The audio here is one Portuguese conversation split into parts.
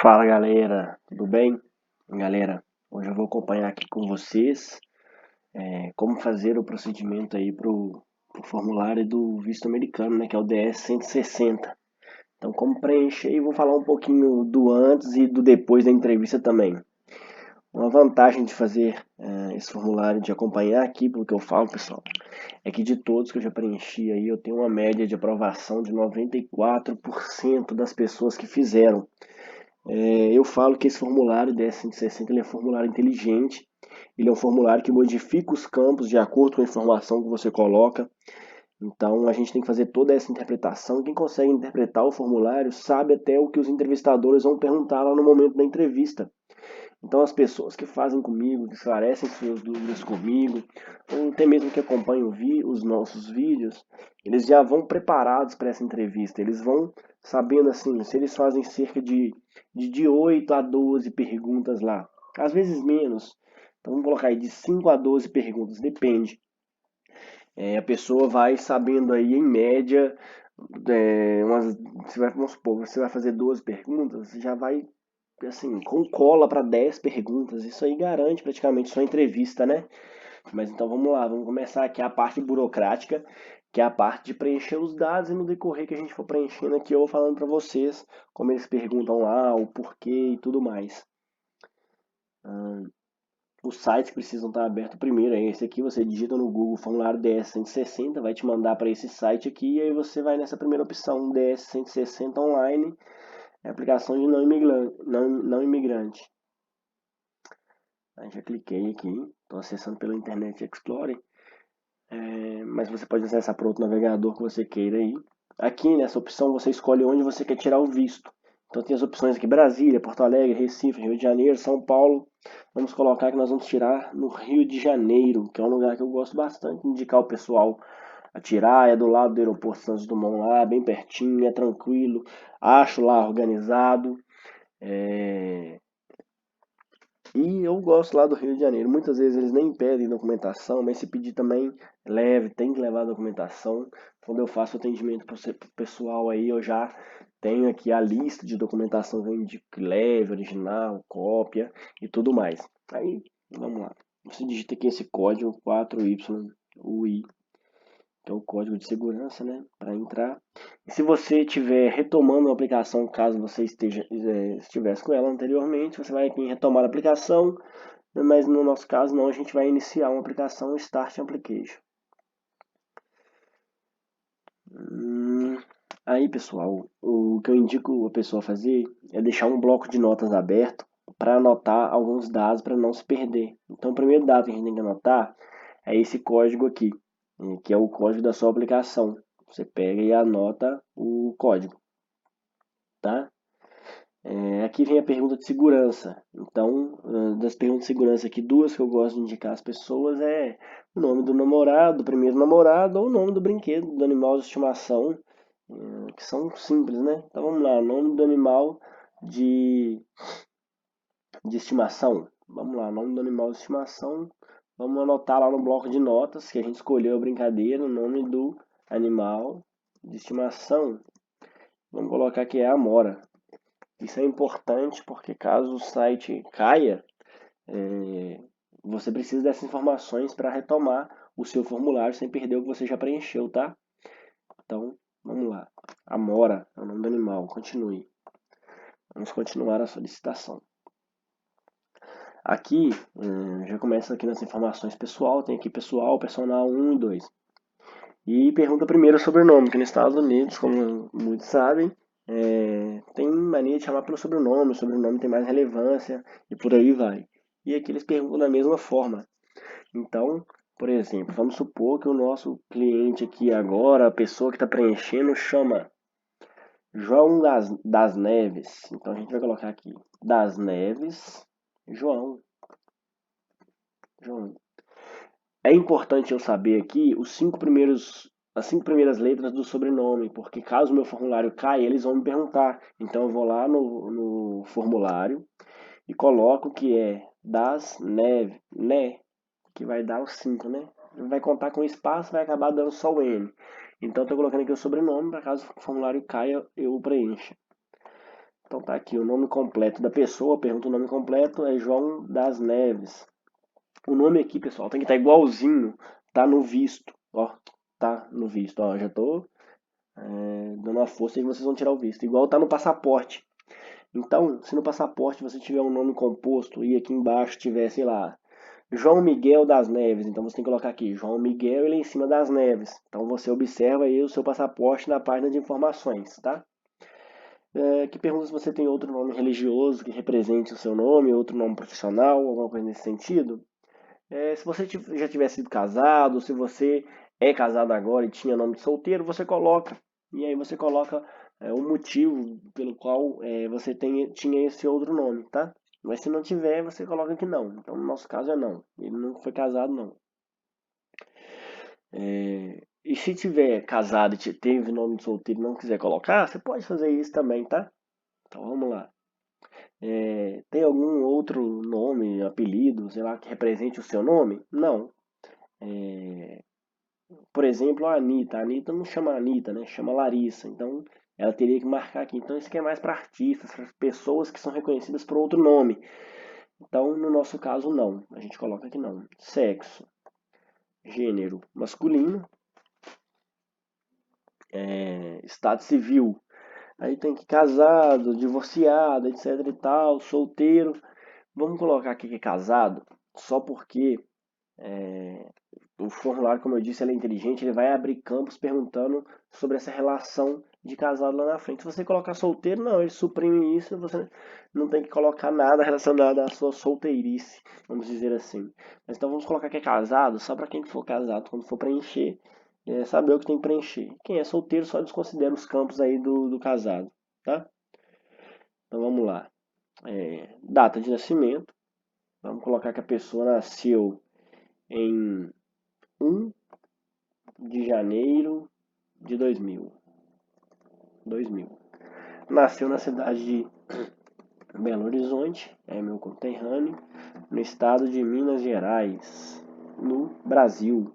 Fala galera, tudo bem? Galera, hoje eu vou acompanhar aqui com vocês como fazer o procedimento aí pro formulário do visto americano, né, que é o DS-160. Então, como preencher, e vou falar um pouquinho do antes e do depois da entrevista também. Uma vantagem de fazer esse formulário, de acompanhar aqui, pelo que eu falo, pessoal, é que de todos que eu já preenchi aí, eu tenho uma média de aprovação de 94% das pessoas que fizeram. Eu falo que esse formulário DS-160 ele é um formulário inteligente, ele é um formulário que modifica os campos de acordo com a informação que você coloca. Então a gente tem que fazer toda essa interpretação. Quem consegue interpretar o formulário sabe até o que os entrevistadores vão perguntar lá no momento da entrevista. Então as pessoas que fazem comigo, que esclarecem suas dúvidas comigo, ou até mesmo que acompanham os nossos vídeos, eles já vão preparados para essa entrevista. Eles vão sabendo assim, se eles fazem cerca de 8 a 12 perguntas lá, às vezes menos. Então vamos colocar aí de 5 a 12 perguntas, depende. A pessoa vai sabendo aí em média, vamos supor, você vai fazer 12 perguntas, já vai assim, com cola para 10 perguntas. Isso aí garante praticamente sua entrevista, né? Mas então vamos lá, vamos começar aqui a parte burocrática, que é a parte de preencher os dados, e no decorrer que a gente for preenchendo aqui, eu vou falando para vocês como eles perguntam lá, o porquê e tudo mais. Os sites que precisam estar abertos primeiro é esse aqui, você digita no Google formulário DS-160, vai te mandar para esse site aqui, e aí você vai nessa primeira opção, DS-160 online, aplicação de não imigrante. Aí já cliquei aqui, estou acessando pelo Internet Explorer, mas você pode acessar por outro navegador que você queira aí. Aqui nessa opção você escolhe onde você quer tirar o visto. Então tem as opções aqui: Brasília, Porto Alegre, Recife, Rio de Janeiro, São Paulo. Vamos colocar que nós vamos tirar no Rio de Janeiro, que é um lugar que eu gosto bastante de indicar o pessoal a tirar. É do lado do aeroporto Santos Dumont lá, bem pertinho, é tranquilo. Acho lá organizado. E eu gosto lá do Rio de Janeiro. Muitas vezes eles nem pedem documentação, mas se pedir também, leve, tem que levar a documentação. Quando eu faço atendimento para o pessoal aí, eu já tenho aqui a lista de documentação que eu indico que leve, original, cópia e tudo mais. Aí, vamos lá. Você digita aqui esse código 4YUI, que é o código de segurança, né, para entrar. E se você estiver retomando a aplicação, caso você estivesse com ela anteriormente, você vai aqui em retomar a aplicação, mas no nosso caso não, a gente vai iniciar uma aplicação Start Application. Aí, pessoal, o que eu indico a pessoa fazer é deixar um bloco de notas aberto para anotar alguns dados para não se perder. Então, o primeiro dado que a gente tem que anotar é esse código aqui, que é o código da sua aplicação. Você pega e anota o código, tá? Aqui vem a pergunta de segurança. Então, das perguntas de segurança aqui, duas que eu gosto de indicar às pessoas é o nome do namorado, do primeiro namorado, ou o nome do brinquedo, do animal de estimação, que são simples, né? Então vamos lá, nome do animal de, de estimação. Vamos lá, nome do animal de estimação. Vamos anotar lá no bloco de notas que a gente escolheu a brincadeira, o nome do animal de estimação. Vamos colocar que é a Amora. Isso é importante porque caso o site caia, você precisa dessas informações para retomar o seu formulário sem perder o que você já preencheu, tá? Então, vamos lá. Amora é o nome do animal. Continue. Vamos continuar a solicitação. Aqui, já começa aqui nas informações pessoal. Tem aqui pessoal, personal 1 e 2. E pergunta primeiro o sobrenome, que nos Estados Unidos, como muitos sabem, tem mania de chamar pelo sobrenome, o sobrenome tem mais relevância e por aí vai. E aqui eles perguntam da mesma forma. Então, por exemplo, vamos supor que o nosso cliente aqui agora, a pessoa que está preenchendo, chama João das Neves. Então a gente vai colocar aqui das Neves, João. João. É importante eu saber aqui as 5 primeiras letras do sobrenome, porque caso o meu formulário caia, eles vão me perguntar. Então eu vou lá no formulário e coloco que é das Neves, né? Que vai dar os 5, né? Vai contar com espaço, vai acabar dando só o N. Então eu tô colocando aqui o sobrenome, para caso o formulário caia, eu preencha. Então tá aqui o nome completo da pessoa, pergunta o nome completo, é João das Neves. O nome aqui, pessoal, tem que estar igualzinho, tá no visto, ó, tá no visto, ó, já tô dando uma força e vocês vão tirar o visto, igual tá no passaporte. Então, se no passaporte você tiver um nome composto e aqui embaixo tiver, sei lá, João Miguel das Neves, então você tem que colocar aqui, João Miguel ele é em cima das Neves. Então você observa aí o seu passaporte na página de informações, tá? Que pergunta se você tem outro nome religioso que represente o seu nome, outro nome profissional, alguma coisa nesse sentido. Se você já tiver sido casado, se você é casado agora e tinha nome de solteiro, você coloca. E aí você coloca o motivo pelo qual você tinha esse outro nome, tá? Mas se não tiver, você coloca que não. Então, no nosso caso é não. Ele não foi casado, não. E se tiver casado e teve nome de solteiro e não quiser colocar, você pode fazer isso também, tá? Então, vamos lá. Tem algum outro nome, apelido, sei lá, que represente o seu nome? Não. Por exemplo, a Anitta. A Anitta não chama Anitta, né? Chama Larissa. Então, ela teria que marcar aqui. Então, isso aqui é mais para artistas, para pessoas que são reconhecidas por outro nome. Então, no nosso caso, não. A gente coloca aqui não. Sexo. Gênero masculino. Estado civil. Aí tem que casado, divorciado, etc e tal, solteiro. Vamos colocar aqui que é casado, só porque o formulário, como eu disse, ele é inteligente, ele vai abrir campos perguntando sobre essa relação de casado lá na frente. Se você colocar solteiro, não, ele suprime isso, você não tem que colocar nada relacionado à sua solteirice, vamos dizer assim. Mas então vamos colocar que é casado, só para quem for casado, quando for preencher, saber o que tem que preencher. Quem é solteiro só desconsidera os campos aí do casado, tá? Então vamos lá. Data de nascimento. Vamos colocar que a pessoa nasceu em 1 de janeiro de 2000. Nasceu na cidade de Belo Horizonte, é meu conterrâneo, no estado de Minas Gerais, no Brasil.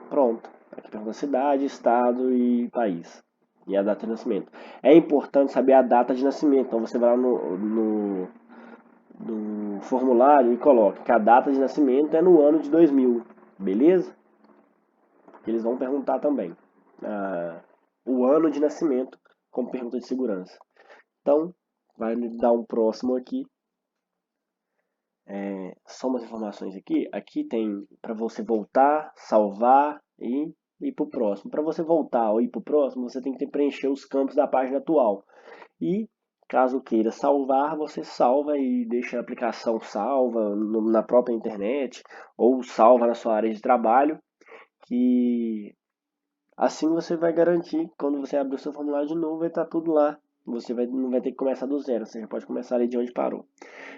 Pronto. Aqui pergunta cidade, estado e país. E a data de nascimento. É importante saber a data de nascimento. Então você vai lá no formulário e coloca que a data de nascimento é no ano de 2000. Beleza? Eles vão perguntar também o ano de nascimento como pergunta de segurança. Então, vai me dar um próximo aqui. Só umas informações aqui. Aqui tem para você voltar, salvar e ir para o próximo. Para você voltar ou ir para o próximo, você tem que preencher os campos da página atual. E caso queira salvar, você salva e deixa a aplicação salva na própria internet ou salva na sua área de trabalho, que assim você vai garantir que quando você abrir o seu formulário de novo vai estar tudo lá. Você não vai ter que começar do zero, você já pode começar ali de onde parou.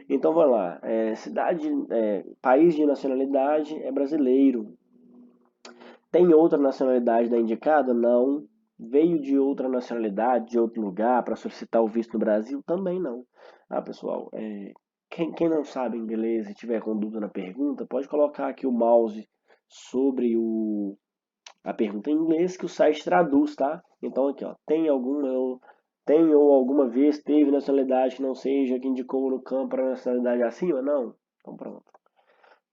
Então vamos lá, país de nacionalidade é brasileiro. Tem outra nacionalidade da indicada? Não. Veio de outra nacionalidade, de outro lugar, para solicitar o visto no Brasil? Também não. Pessoal, quem não sabe inglês e tiver com dúvida na pergunta, pode colocar aqui o mouse sobre a pergunta em inglês que o site traduz, tá? Então aqui, ó, tem ou alguma vez teve nacionalidade que não seja que indicou no campo para nacionalidade acima? Não. Então pronto,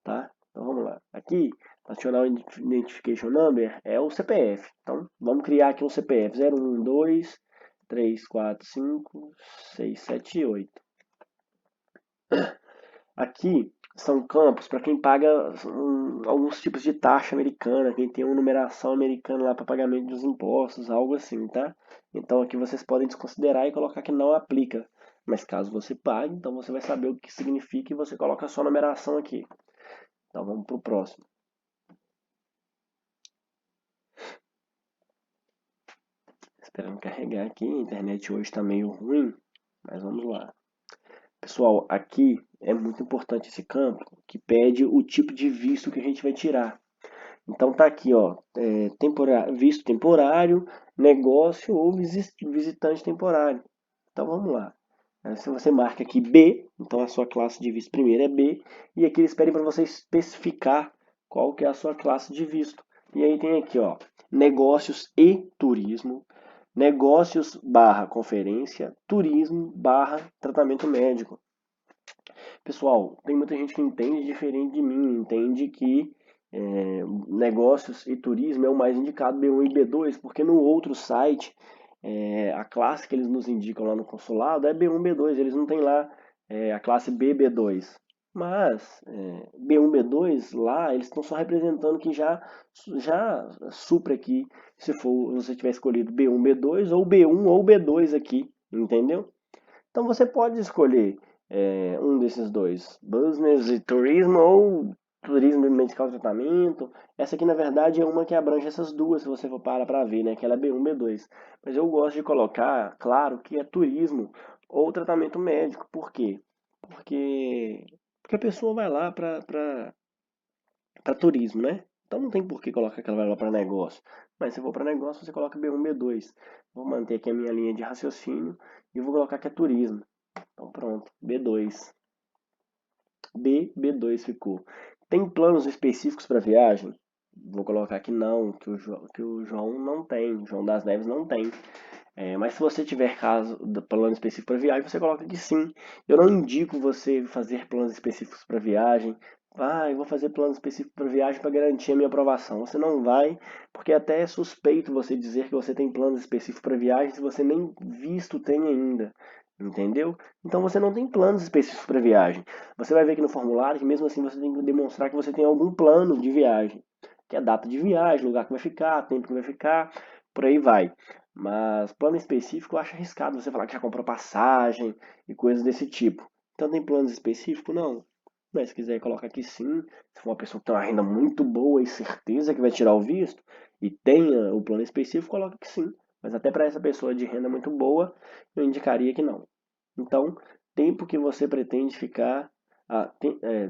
tá? Então vamos lá. Aqui, National Identification Number é o CPF. Então vamos criar aqui um CPF 01, 2, 3, 4, 5, 6, 7 e 8. Aqui são campos para quem paga alguns tipos de taxa americana, quem tem uma numeração americana lá para pagamento dos impostos, algo assim, tá? Então aqui vocês podem desconsiderar e colocar que não aplica. Mas caso você pague, então você vai saber o que significa e você coloca a sua numeração aqui. Então vamos para o próximo. Esperando carregar aqui, a internet hoje está meio ruim, mas vamos lá. Pessoal, aqui é muito importante esse campo que pede o tipo de visto que a gente vai tirar. Então tá aqui, ó, visto temporário, negócio ou visitante temporário. Então vamos lá. Se você marca aqui B, então a sua classe de visto primeiro é B, e aqui eles pedem para você especificar qual que é a sua classe de visto. E aí tem aqui, ó, negócios e turismo, negócios barra conferência, turismo barra tratamento médico. Pessoal, tem muita gente que entende diferente de mim, entende que negócios e turismo é o mais indicado B1 e B2, porque no outro site, a classe que eles nos indicam lá no consulado é B1, B2, eles não têm lá a classe B, B2. Mas B1, B2 lá, eles estão só representando que já supra aqui, se for você tiver escolhido B1, B2 ou B1 ou B2 aqui, entendeu? Então você pode escolher um desses dois, business e turismo ou turismo e medical tratamento. Essa aqui na verdade é uma que abrange essas duas, se você for parar para ver, né? Que ela é B1, B2. Mas eu gosto de colocar, claro, que é turismo ou tratamento médico. Por quê? Porque, porque a pessoa vai lá para turismo, né? Então não tem por que colocar que ela vai lá para negócio. Mas se for para negócio, você coloca B1, B2. Vou manter aqui a minha linha de raciocínio e vou colocar que é turismo. Então pronto, B2. B2 ficou. Tem planos específicos para viagem? Vou colocar que não, que o João não tem, João das Neves não tem. Mas se você tiver caso do plano específico para viagem, você coloca que sim. Eu não indico você fazer planos específicos para viagem. Ah, eu vou fazer plano específico para viagem para garantir a minha aprovação. Você não vai, porque até é suspeito você dizer que você tem planos específicos para viagem se você nem visto tem ainda. Entendeu? Então você não tem planos específicos para viagem. Você vai ver aqui no formulário que mesmo assim você tem que demonstrar que você tem algum plano de viagem, que é a data de viagem, lugar que vai ficar, tempo que vai ficar, por aí vai. Mas plano específico eu acho arriscado você falar que já comprou passagem e coisas desse tipo. Então tem planos específicos? Não. Mas se quiser colocar aqui sim, se for uma pessoa que tem uma renda muito boa e certeza que vai tirar o visto e tenha o plano específico, coloca que sim. Mas até para essa pessoa de renda muito boa, eu indicaria que não. Então, tempo que você pretende ficar,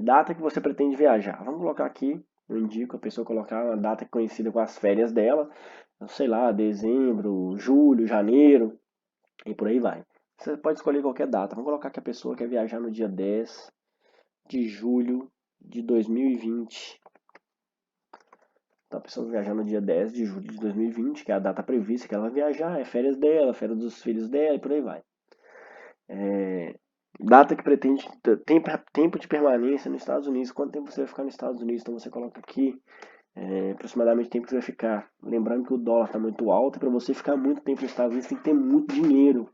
data que você pretende viajar. Vamos colocar aqui, eu indico a pessoa colocar uma data conhecida com as férias dela, sei lá, dezembro, julho, janeiro e por aí vai. Você pode escolher qualquer data. Vamos colocar que a pessoa quer viajar no dia 10 de julho de 2020. Então a pessoa vai viajar no dia 10 de julho de 2020, que é a data prevista que ela vai viajar, é férias dela, férias dos filhos dela e por aí vai. Data que pretende tempo de permanência nos Estados Unidos. Quanto tempo você vai ficar nos Estados Unidos? Então você coloca aqui aproximadamente o tempo que você vai ficar. Lembrando que o dólar está muito alto e para você ficar muito tempo nos Estados Unidos tem que ter muito dinheiro.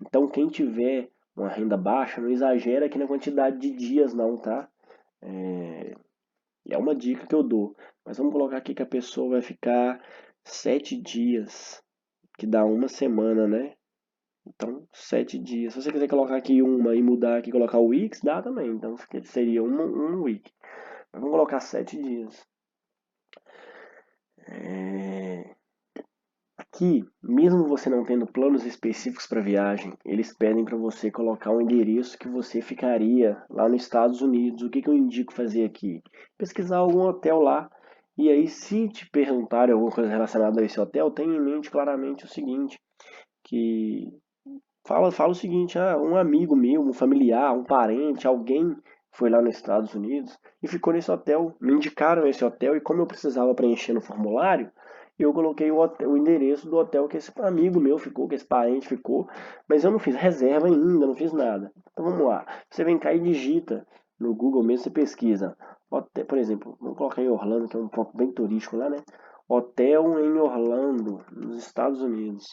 Então quem tiver uma renda baixa, não exagera aqui na quantidade de dias não, tá? É uma dica que eu dou. Mas vamos colocar aqui que a pessoa vai ficar 7 dias, que dá uma semana, né? Então, 7 dias. Se você quiser colocar aqui uma e mudar aqui, colocar o weeks, dá também. Então, seria um week. Mas vamos colocar 7 dias. Aqui, mesmo você não tendo planos específicos para viagem, eles pedem para você colocar um endereço que você ficaria lá nos Estados Unidos. O que eu indico fazer aqui? Pesquisar algum hotel lá. E aí, se te perguntarem alguma coisa relacionada a esse hotel, tenha em mente claramente o seguinte, que fala o seguinte, um amigo meu, um familiar, um parente, alguém foi lá nos Estados Unidos e ficou nesse hotel. Me indicaram esse hotel e como eu precisava preencher no formulário, eu coloquei o endereço do hotel que esse amigo meu ficou, que esse parente ficou, mas eu não fiz reserva ainda, não fiz nada. Então vamos lá. Você vem cá e digita no Google mesmo, você pesquisa. Hotel, por exemplo, vamos colocar em Orlando, que é um ponto bem turístico lá, né? Hotel em Orlando, nos Estados Unidos.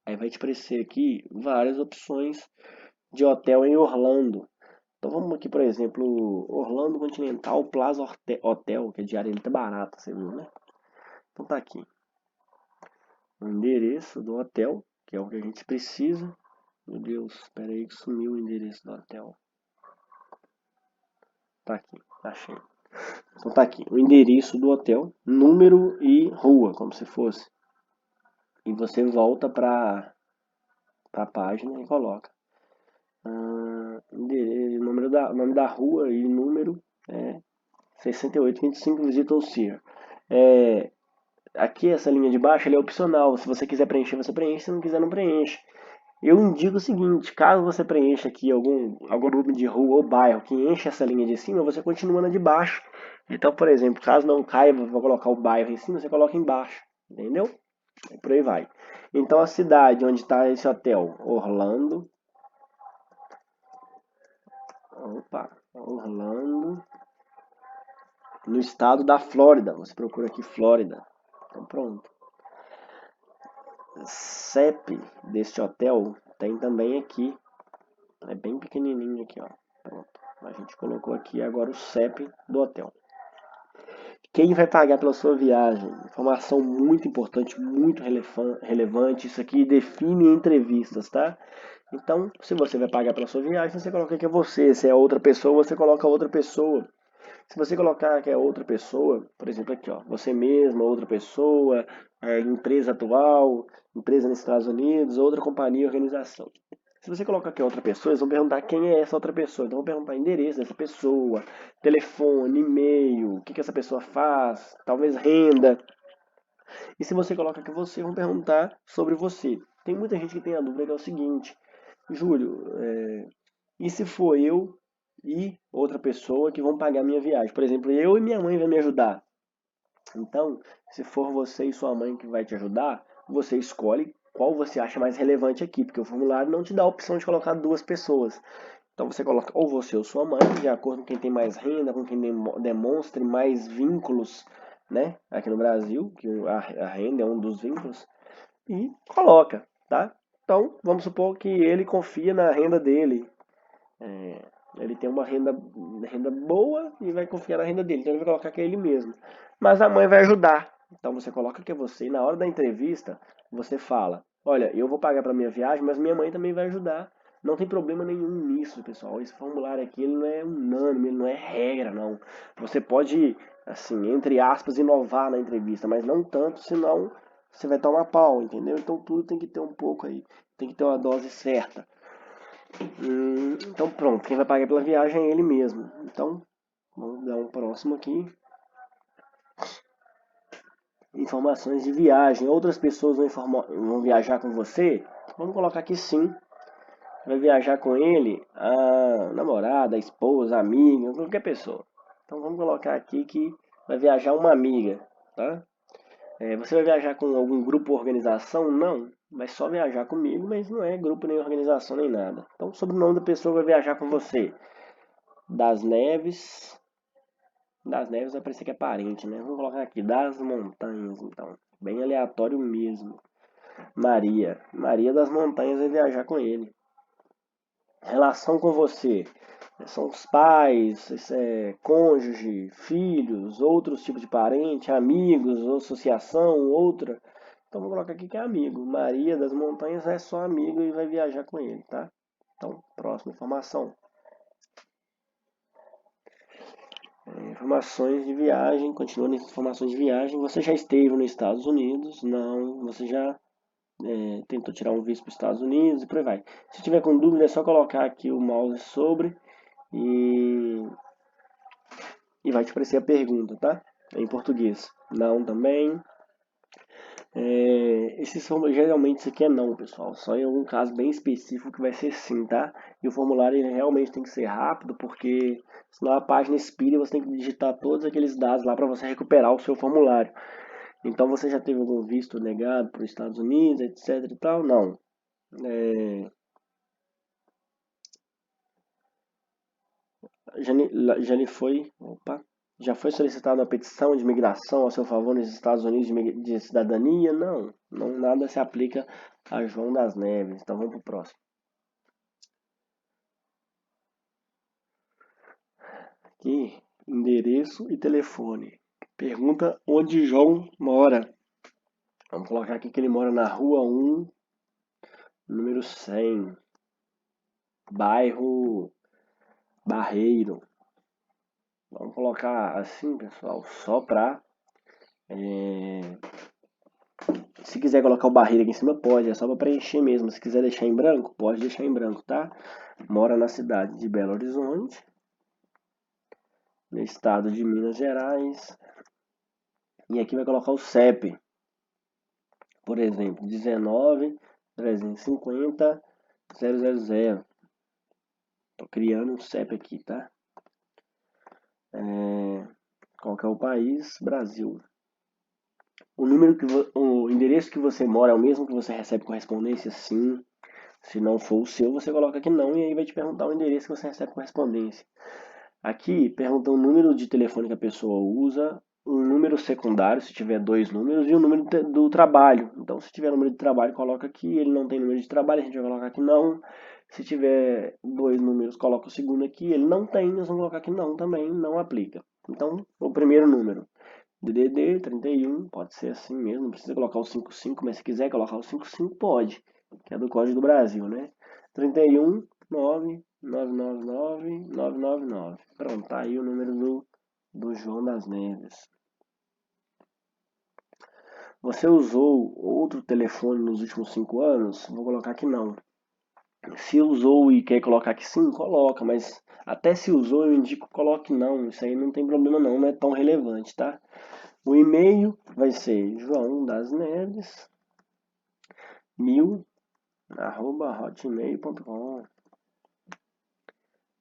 Aí vai te aparecer aqui várias opções de hotel em Orlando. Então vamos aqui, por exemplo, Orlando Continental Plaza Hotel, que é diária muito barata, você viu, né? Então tá aqui. O endereço do hotel, que é o que a gente precisa. Meu Deus, espera aí que sumiu o endereço do hotel. Tá aqui, achei. Então tá aqui, o endereço do hotel, número e rua, como se fosse. E você volta para a página e coloca. Nome da rua e número é 6825 Visitor Sear. Aqui essa linha de baixo é opcional. Se você quiser preencher, você preenche. Se não quiser, não preenche. Eu indico o seguinte, caso você preencha aqui algum nome de rua ou bairro que enche essa linha de cima, você continua na de baixo. Então, por exemplo, caso não caia, vou colocar o bairro em cima, você coloca embaixo. Entendeu? E por aí vai. Então a cidade onde está esse hotel, Orlando. Opa, Orlando. No estado da Flórida. Você procura aqui Flórida. Então pronto. CEP deste hotel tem também aqui. É bem pequenininho aqui, ó. Pronto. A gente colocou aqui agora o CEP do hotel. Quem vai pagar pela sua viagem? Informação muito importante, muito relevante. Isso aqui define entrevistas, tá? Então, se você vai pagar pela sua viagem, você coloca que é você. Se é outra pessoa, você coloca outra pessoa. Se você colocar que é outra pessoa, por exemplo, aqui, ó, você mesma, outra pessoa, empresa atual, empresa nos Estados Unidos, outra companhia, organização. Se você colocar aqui outra pessoa, eles vão perguntar quem é essa outra pessoa. Então vão perguntar o endereço dessa pessoa, telefone, e-mail, o que que essa pessoa faz, talvez renda. E se você coloca aqui você, vão perguntar sobre você. Tem muita gente que tem a dúvida que é o seguinte, Júlio, e se for eu e outra pessoa que vão pagar minha viagem? Por exemplo, eu e minha mãe vão me ajudar. Então, se for você e sua mãe que vai te ajudar, você escolhe qual você acha mais relevante aqui, porque o formulário não te dá a opção de colocar duas pessoas. Então você coloca ou você ou sua mãe, de acordo com quem tem mais renda, com quem demonstre mais vínculos, né? Aqui no Brasil, que a renda é um dos vínculos, e coloca, tá? Então, vamos supor que ele confia na renda dele. É, ele tem uma renda boa e vai confiar na renda dele, então ele vai colocar que é ele mesmo. Mas a mãe vai ajudar. Então você coloca que é você. E na hora da entrevista, você fala: olha, eu vou pagar para minha viagem, mas minha mãe também vai ajudar. Não tem problema nenhum nisso, pessoal. Esse formulário aqui ele não é unânime, ele não é regra, não. Você pode, assim, entre aspas, inovar na entrevista, mas não tanto, senão você vai tomar pau, entendeu? Então tudo tem que ter um pouco aí, tem que ter uma dose certa. Então pronto, quem vai pagar pela viagem é ele mesmo. Então, vamos dar um próximo aqui. Informações de viagem. Outras pessoas vão viajar com você? Vamos colocar aqui sim. Vai viajar com ele a namorada, a esposa, a amiga, qualquer pessoa. Então vamos colocar aqui que vai viajar uma amiga, tá? Você vai viajar com algum grupo ou organização? Não. Vai só viajar comigo, mas não é grupo nem organização nem nada. Então o sobrenome da pessoa vai viajar com você. Das Neves. Das Neves vai parecer que é parente, né? Vamos colocar aqui, das Montanhas, então. Bem aleatório mesmo. Maria. Maria das Montanhas vai viajar com ele. Relação com você. São os pais, cônjuge, filhos, outros tipos de parente, amigos, associação, outra. Então vou colocar aqui que é amigo. Maria das Montanhas é só amigo e vai viajar com ele, tá? Então, próxima informação. Informações de viagem, continuando as informações de viagem. Você já esteve nos Estados Unidos? Não. Você já tentou tirar um visto para os Estados Unidos e por aí vai. Se tiver com dúvida, é só colocar aqui o mouse sobre e, e vai te aparecer a pergunta, tá? Em português. Não também. Geralmente isso aqui é não, pessoal. Só em algum caso bem específico que vai ser sim, tá? E o formulário ele realmente tem que ser rápido, porque senão a página expira e você tem que digitar todos aqueles dados lá para você recuperar o seu formulário. Então você já teve algum visto negado para os Estados Unidos, etc e tal? Não. Já lhe foi, opa, já foi solicitada uma petição de migração a seu favor nos Estados Unidos de cidadania? Não, não, nada se aplica a João das Neves. Então vamos para o próximo. Aqui, endereço e telefone. Pergunta onde João mora. Vamos colocar aqui que ele mora na Rua 1, número 100, bairro Barreiro. Vamos colocar assim, pessoal, só para se quiser colocar o barreiro aqui em cima, pode, é só para preencher mesmo. Se quiser deixar em branco, pode deixar em branco, tá? Mora na cidade de Belo Horizonte, no estado de Minas Gerais. E aqui vai colocar o CEP. Por exemplo, 19 350 000. Tô criando um CEP aqui, tá? Qual que é o país? Brasil. O endereço que você mora é o mesmo que você recebe correspondência? Sim. Se não for o seu, você coloca que não e aí vai te perguntar o endereço que você recebe correspondência. Aqui pergunta o número de telefone que a pessoa usa, um número secundário, se tiver dois números, e o número do trabalho. Então, se tiver número de trabalho, coloca aqui. Ele não tem número de trabalho, a gente vai colocar aqui não. Se tiver dois números, coloca o segundo aqui. Ele não tem, nós vamos colocar aqui não também, não aplica. Então, o primeiro número. DDD 31, pode ser assim mesmo, não precisa colocar o 55, mas se quiser colocar o 55 pode, que é do Código do Brasil, né? 31 9 999 999. Pronto, tá aí o número do João das Neves. Você usou outro telefone nos últimos 5 anos? Vou colocar que não. Se usou e quer colocar que sim, coloca, mas até se usou eu indico coloque não, isso aí não tem problema não, não é tão relevante, tá? O e-mail vai ser João das Neves 1000@hotmail.com.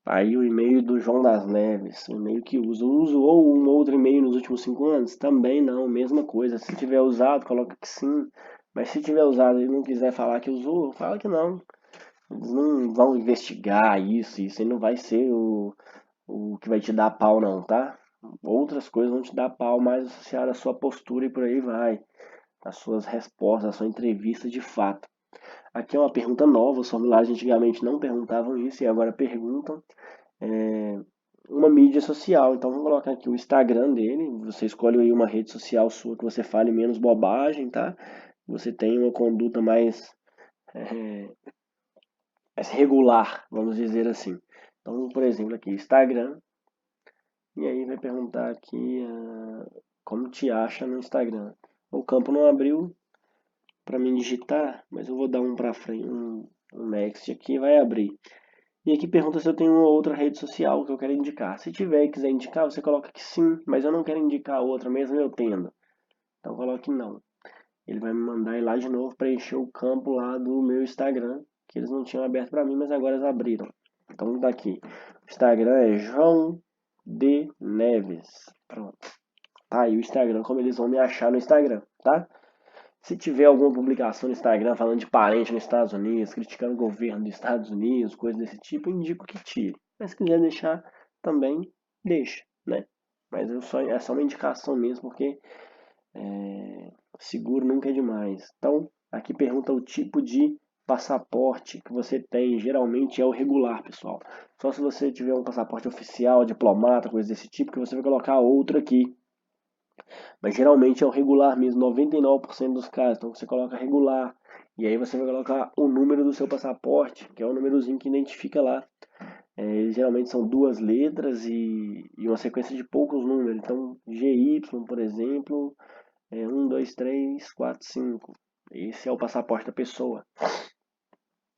Aí o e-mail do João das Neves, o e-mail que uso ou um outro e-mail nos últimos 5 anos? Também não, mesma coisa. Se tiver usado, coloca que sim. Mas se tiver usado e não quiser falar que usou, fala que não. Eles não vão investigar isso aí não vai ser o que vai te dar pau não, tá? Outras coisas vão te dar pau mais associadas à sua postura e por aí vai. As suas respostas, a sua entrevista de fato. Aqui é uma pergunta nova, os formulários antigamente não perguntavam isso e agora perguntam. Uma mídia social, então vamos colocar aqui o Instagram dele, você escolhe aí uma rede social sua que você fale menos bobagem, tá? Você tem uma conduta é, mais regular, vamos dizer assim. Então, por exemplo, aqui Instagram, e aí vai perguntar aqui como te acha no Instagram. O campo não abriu para mim digitar, mas eu vou dar um para frente, um next aqui e vai abrir. E aqui pergunta se eu tenho uma outra rede social que eu quero indicar. Se tiver e quiser indicar, você coloca que sim, mas eu não quero indicar outra mesmo eu tendo. Então coloque não. Ele vai me mandar ir lá de novo preencher o campo lá do meu Instagram, que eles não tinham aberto para mim, mas agora eles abriram. Então tá aqui. O Instagram é João de Neves. Pronto. Tá aí o Instagram, como eles vão me achar no Instagram, tá? Se tiver alguma publicação no Instagram falando de parente nos Estados Unidos, criticando o governo dos Estados Unidos, coisas desse tipo, eu indico que tire. Mas se quiser deixar, também deixa, né? Mas é só uma indicação mesmo, porque seguro nunca é demais. Então, aqui pergunta o tipo de passaporte que você tem. Geralmente é o regular, pessoal. Só se você tiver um passaporte oficial, diplomata, coisa desse tipo, que você vai colocar outro aqui. Mas geralmente é o regular mesmo, 99% dos casos. Então você coloca regular. E aí você vai colocar o número do seu passaporte, que é o númerozinho que identifica lá. Geralmente são duas letras e uma sequência de poucos números. Então, GY, por exemplo, 1, 2, 3, 4, 5. Esse é o passaporte da pessoa.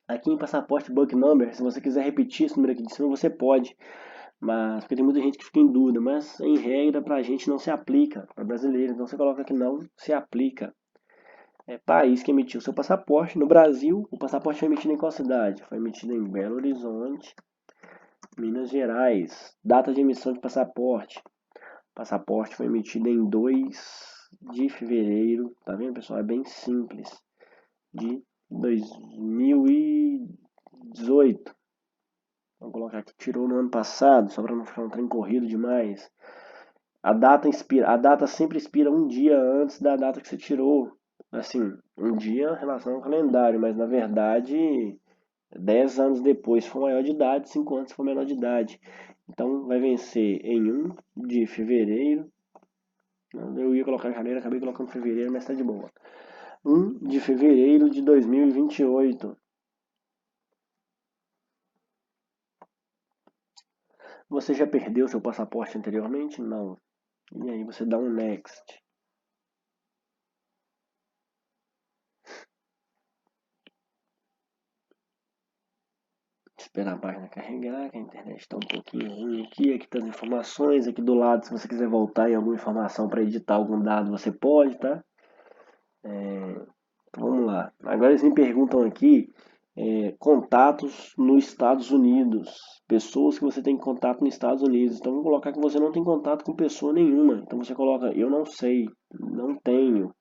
Aqui em passaporte book number, se você quiser repetir esse número aqui de cima, você pode. Mas, porque tem muita gente que fica em dúvida, mas em regra pra gente não se aplica, para brasileiro, então você coloca que não se aplica. País que emitiu seu passaporte. No Brasil, o passaporte foi emitido em qual cidade? Foi emitido em Belo Horizonte, Minas Gerais. Data de emissão de passaporte. Passaporte foi emitido em 2 de fevereiro. Tá vendo, pessoal? É bem simples. De 2018. Vamos colocar que tirou no ano passado, só para não ficar um trem corrido demais. A data sempre expira um dia antes da data que você tirou. Assim, um dia em relação ao calendário, mas na verdade 10 anos depois se for maior de idade, 5 anos se for menor de idade. Então vai vencer em 1 de fevereiro. Eu ia colocar janeiro, acabei colocando fevereiro, mas tá de boa. 1 de fevereiro de 2028. Você já perdeu seu passaporte anteriormente? Não. E aí você dá um next. Esperar a página carregar, que a internet está um pouquinho ruim aqui. Aqui tá as informações. Aqui do lado, se você quiser voltar em alguma informação para editar algum dado, você pode, tá? Então, vamos lá. Agora eles me perguntam aqui contatos nos Estados Unidos, pessoas que você tem contato nos Estados Unidos. Então vamos colocar que você não tem contato com pessoa nenhuma. Então você coloca eu não sei, não tenho.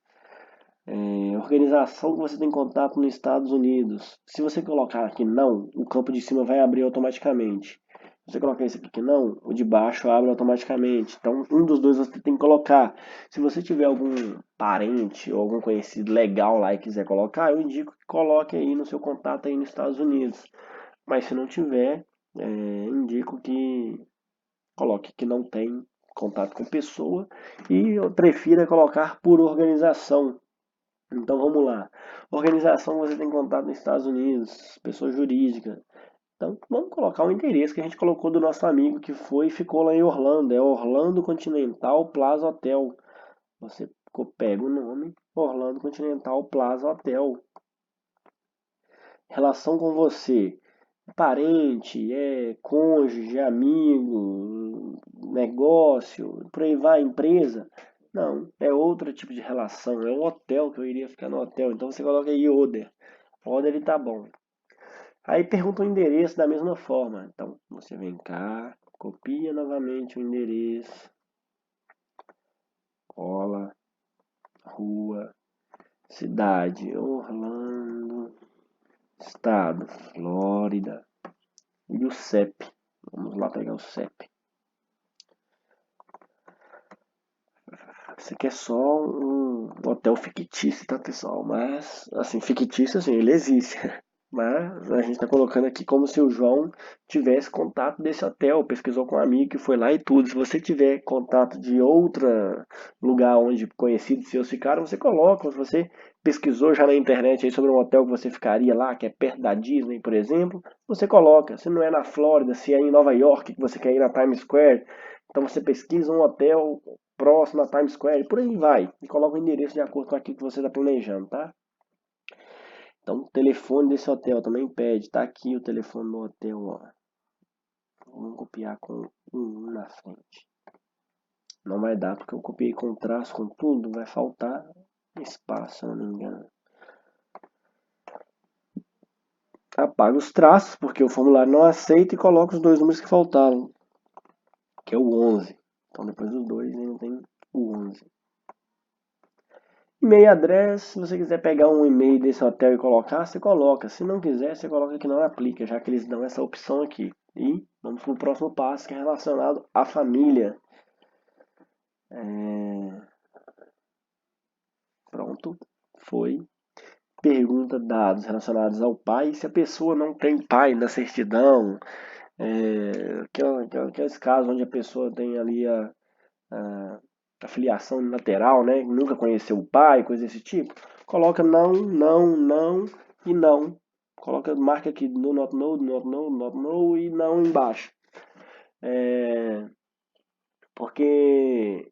Organização que você tem contato nos Estados Unidos. Se você colocar aqui não, o campo de cima vai abrir automaticamente. Se você colocar esse aqui que não, o de baixo abre automaticamente. Então, um dos dois você tem que colocar. Se você tiver algum parente ou algum conhecido legal lá e quiser colocar, eu indico que coloque aí no seu contato aí nos Estados Unidos. Mas se não tiver, indico que coloque que não tem contato com pessoa e eu prefiro colocar por organização. Então vamos lá. Organização você tem contato nos Estados Unidos, pessoa jurídica. Então vamos colocar o endereço que a gente colocou do nosso amigo que foi e ficou lá em Orlando. É Orlando Continental Plaza Hotel. Você pega o nome, Orlando Continental Plaza Hotel. Relação com você. Parente, cônjuge, amigo, negócio, por aí vai, empresa. Não, é outro tipo de relação. É um hotel que eu iria ficar no hotel. Então você coloca aí Oder. Oder ele tá bom. Aí pergunta o endereço da mesma forma. Então você vem cá, copia novamente o endereço, cola, rua, cidade, Orlando, estado, Flórida. E o CEP. Vamos lá pegar o CEP. Isso aqui é só um hotel fictício, tá, pessoal? Mas, assim, fictício, assim, ele existe. Mas a gente está colocando aqui como se o João tivesse contato desse hotel, pesquisou com um amigo que foi lá e tudo. Se você tiver contato de outro lugar onde conhecidos seus ficaram, você coloca. Se você pesquisou já na internet aí sobre um hotel que você ficaria lá, que é perto da Disney, por exemplo, você coloca. Se não é na Flórida, se é em Nova York, que você quer ir na Times Square, então você pesquisa um hotel próximo à Times Square, por aí vai. E coloca o endereço de acordo com aquilo que você está planejando, tá? Então, o telefone desse hotel também pede. Tá aqui o telefone do hotel, ó. Vamos copiar com um na frente. Não vai dar porque eu copiei com traço, com tudo. Vai faltar espaço, se eu não me engano. Apaga os traços, porque o formulário não aceita e coloca os dois números que faltaram, que é o 11. Então, depois dos dois, ainda tem o 11. E-mail address, se você quiser pegar um e-mail desse hotel e colocar, você coloca. Se não quiser, você coloca que não aplica, já que eles dão essa opção aqui. E vamos para o próximo passo, que é relacionado à família. Pronto, foi. Pergunta dados relacionados ao pai. Se a pessoa não tem pai na certidão, aqueles casos onde a pessoa tem ali a filiação unilateral, né? Nunca conheceu o pai, coisa desse tipo. Coloca não, não, não e não. Coloca, marca aqui do not know, not know, not know e não embaixo. Porque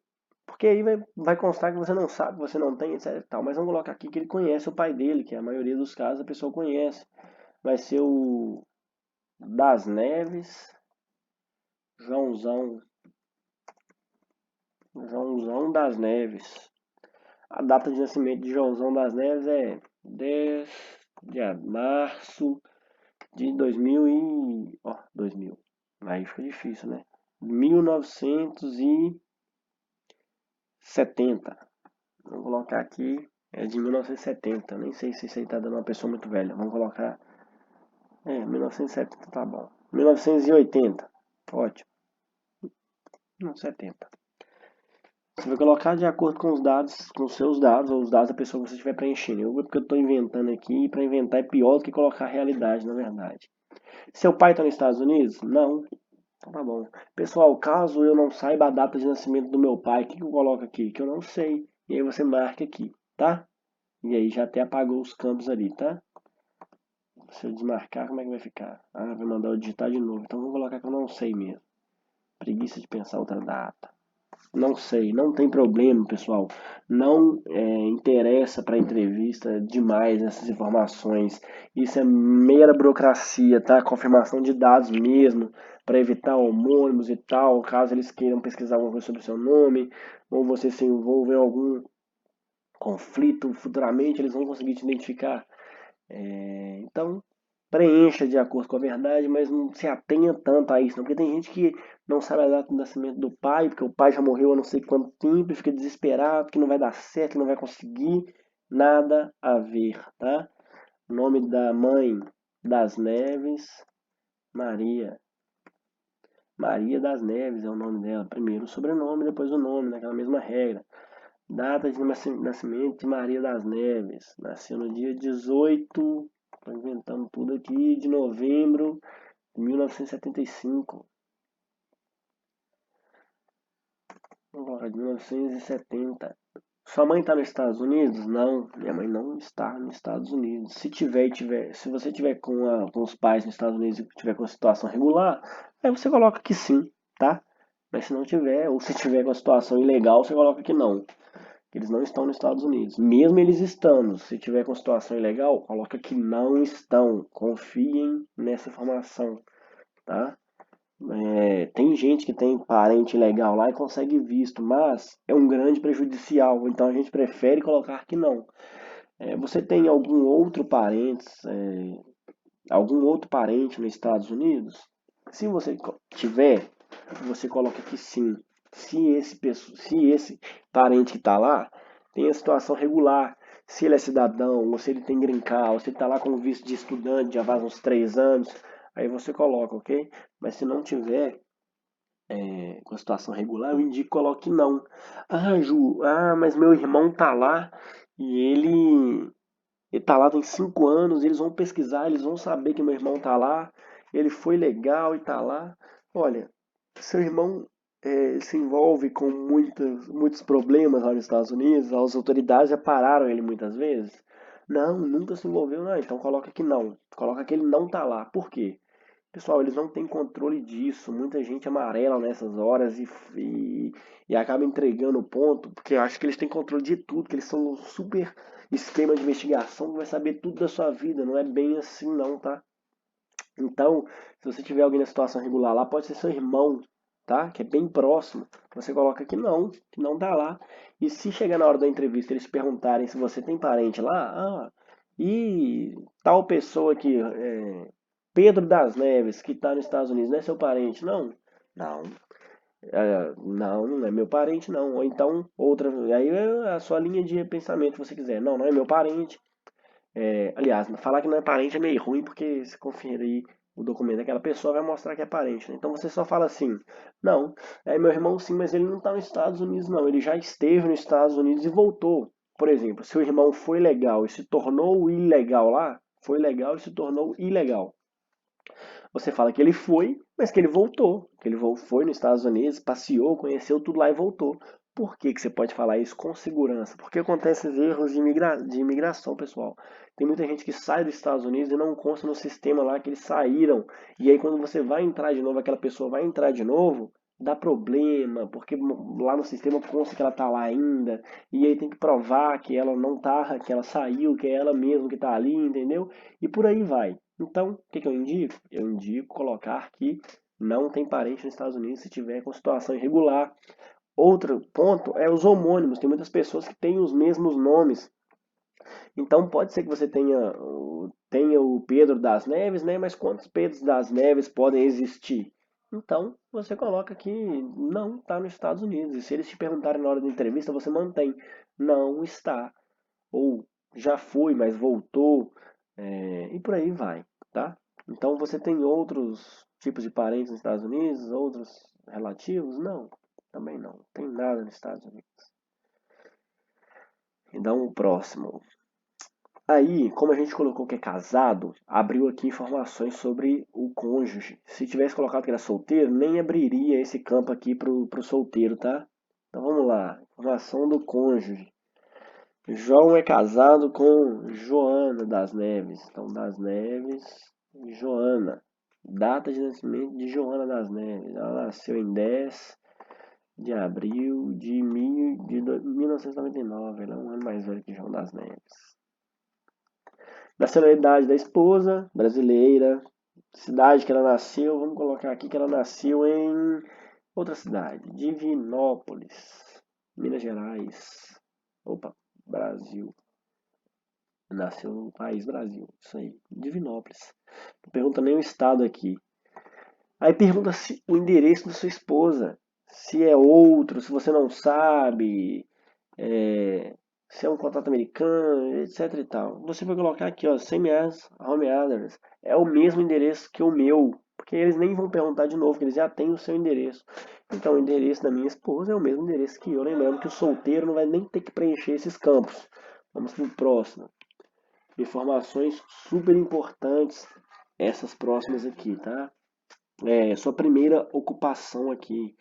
aí vai constar que você não sabe, você não tem, etc. Tal. Mas vamos colocar aqui que ele conhece o pai dele, que a maioria dos casos a pessoa conhece. Vai ser o Das Neves, Joãozão, Joãozão das Neves. A data de nascimento de Joãozão das Neves é 10 de março de 2000. Aí fica difícil, né? 1970. Vamos colocar aqui, é de 1970. Nem sei se isso aí tá dando uma pessoa muito velha. Vamos colocar, 1970 tá bom. 1980, ótimo. 70. Você vai colocar de acordo com os dados, com os seus dados, ou os dados da pessoa que você estiver preenchendo. Porque eu estou inventando aqui, e para inventar é pior do que colocar a realidade, na verdade. Seu pai está nos Estados Unidos? Não. Então tá bom. Pessoal, caso eu não saiba a data de nascimento do meu pai, o que eu coloco aqui? Que eu não sei. E aí você marca aqui, tá? E aí já até apagou os campos ali, tá? Se eu desmarcar, como é que vai ficar? Ah, vai mandar eu digitar de novo. Então vou colocar que eu não sei mesmo. Preguiça de pensar outra data. Não sei, não tem problema, pessoal. Não interessa para a entrevista demais essas informações. Isso é mera burocracia, tá? Confirmação de dados mesmo, para evitar homônimos e tal, caso eles queiram pesquisar alguma coisa sobre o seu nome, ou você se envolva em algum conflito futuramente, eles vão conseguir te identificar. Então, preencha de acordo com a verdade, mas não se atenha tanto a isso, não. Porque tem gente que não sabe a data do nascimento do pai, porque o pai já morreu há não sei quanto tempo, e fica desesperado, que não vai dar certo, que não vai conseguir. Nada a ver, tá? O nome da mãe das Neves, Maria. Maria das Neves é o nome dela. Primeiro o sobrenome, depois o nome, naquela mesma regra. Data de nascimento de Maria das Neves. Nasceu no dia 18, estou inventando tudo aqui, de novembro de 1975. Vamos colocar de 1970. Sua mãe está nos Estados Unidos? Não, minha mãe não está nos Estados Unidos. Se você tiver com os pais nos Estados Unidos e tiver com a situação regular, aí você coloca que sim, tá? Mas se não tiver, ou se tiver com a situação ilegal, você coloca que não. Que eles não estão nos Estados Unidos. Mesmo eles estando, se tiver com situação ilegal, coloca que não estão. Confiem nessa informação, tá? Tem gente que tem parente legal lá e consegue visto, mas é um grande prejudicial. Então a gente prefere colocar que não. Você tem algum outro parente nos Estados Unidos? Se você tiver, você coloca que sim. Se esse parente que está lá tem a situação regular, se ele é cidadão, ou se ele tem green card, ou se ele está lá com visto de estudante, já faz uns 3 anos, aí você coloca, ok? Mas se não tiver com a situação regular, eu indico que coloque não. Ah, Ju, mas meu irmão tá lá e ele tá lá tem 5 anos, eles vão pesquisar, eles vão saber que meu irmão tá lá, ele foi legal e tá lá. Olha, seu irmão se envolve com muitos problemas lá nos Estados Unidos, as autoridades já pararam ele muitas vezes. Não, nunca se envolveu, não. Então coloca que não. Coloca que ele não tá lá. Por quê? Pessoal, eles não têm controle disso. Muita gente amarela nessas horas e acaba entregando o ponto, porque eu acho que eles têm controle de tudo, que eles são um super esquema de investigação que vai saber tudo da sua vida. Não é bem assim, não, tá? Então, se você tiver alguém na situação regular lá, pode ser seu irmão, tá? Que é bem próximo. Você coloca que não tá lá. E se chegar na hora da entrevista eles perguntarem se você tem parente lá, e tal pessoa aqui, Pedro das Neves, que está nos Estados Unidos, não é seu parente? Não, não, não, não é meu parente, não. Ou então, outra, aí é a sua linha de pensamento, se você quiser. Não, não é meu parente. Aliás, falar que não é parente é meio ruim, porque se conferir o documento daquela pessoa vai mostrar que é parente, né? Então você só fala assim, não, é meu irmão sim, mas ele não está nos Estados Unidos, não. Ele já esteve nos Estados Unidos e voltou. Por exemplo, se o irmão foi legal e se tornou ilegal lá, foi legal e se tornou ilegal. Você fala que ele foi, mas que ele voltou. Que ele foi nos Estados Unidos, passeou, conheceu tudo lá e voltou. Por que, que você pode falar isso com segurança? Porque acontecem erros de imigração, pessoal. Tem muita gente que sai dos Estados Unidos e não consta no sistema lá que eles saíram. E aí quando você vai entrar de novo, aquela pessoa vai entrar de novo, dá problema, porque lá no sistema consta que ela tá lá ainda. E aí tem que provar que ela não tá, que ela saiu, que é ela mesma que tá ali, entendeu? E por aí vai. Então, o que eu indico? Eu indico colocar que não tem parente nos Estados Unidos se tiver com situação irregular. Outro ponto é os homônimos. Tem muitas pessoas que têm os mesmos nomes. Então pode ser que você tenha o Pedro das Neves, né? Mas quantos Pedros das Neves podem existir? Então você coloca que não está nos Estados Unidos. E se eles te perguntarem na hora da entrevista, você mantém. Não está. Ou já foi, mas voltou. E por aí vai, tá? Então você tem outros tipos de parentes nos Estados Unidos, outros relativos? Não, também não. Tem nada nos Estados Unidos. Então o próximo. Aí, como a gente colocou que é casado, abriu aqui informações sobre o cônjuge. Se tivesse colocado que era solteiro, nem abriria esse campo aqui pro solteiro, tá? Então vamos lá. Informação do cônjuge. João é casado com Joana das Neves. Então, das Neves, Joana. Data de nascimento de Joana das Neves. Ela nasceu em 10 de abril de 1999. Ela é um ano mais velha que João das Neves. Nacionalidade da esposa, brasileira. Cidade que ela nasceu, vamos colocar aqui que ela nasceu em outra cidade. Divinópolis, Minas Gerais. Opa, Brasil. Nasceu no país Brasil, isso aí. Divinópolis. Não pergunta nem o estado aqui. Aí pergunta se o endereço da sua esposa, se é outro, se você não sabe, é, se é um contato americano, etc e tal. Você vai colocar aqui, ó, same as home address. É o mesmo endereço que o meu, porque eles nem vão perguntar de novo, porque eles já têm o seu endereço. Então, o endereço da minha esposa é o mesmo endereço que eu. Lembrando que o solteiro não vai nem ter que preencher esses campos. Vamos para o próximo. Informações super importantes, essas próximas aqui, tá? Sua primeira ocupação aqui.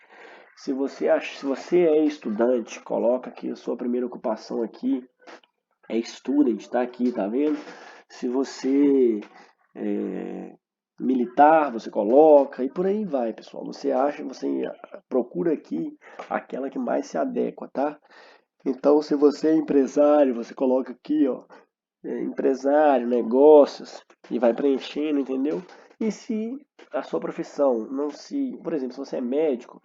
Se você é estudante, coloca aqui a sua primeira ocupação aqui. É student, tá aqui, tá vendo? Se você é militar, você coloca e por aí vai, pessoal. Você procura aqui aquela que mais se adequa, tá? Então, se você é empresário, você coloca aqui, ó, empresário, negócios e vai preenchendo, entendeu? E se a sua profissão não se, por exemplo, se você é médico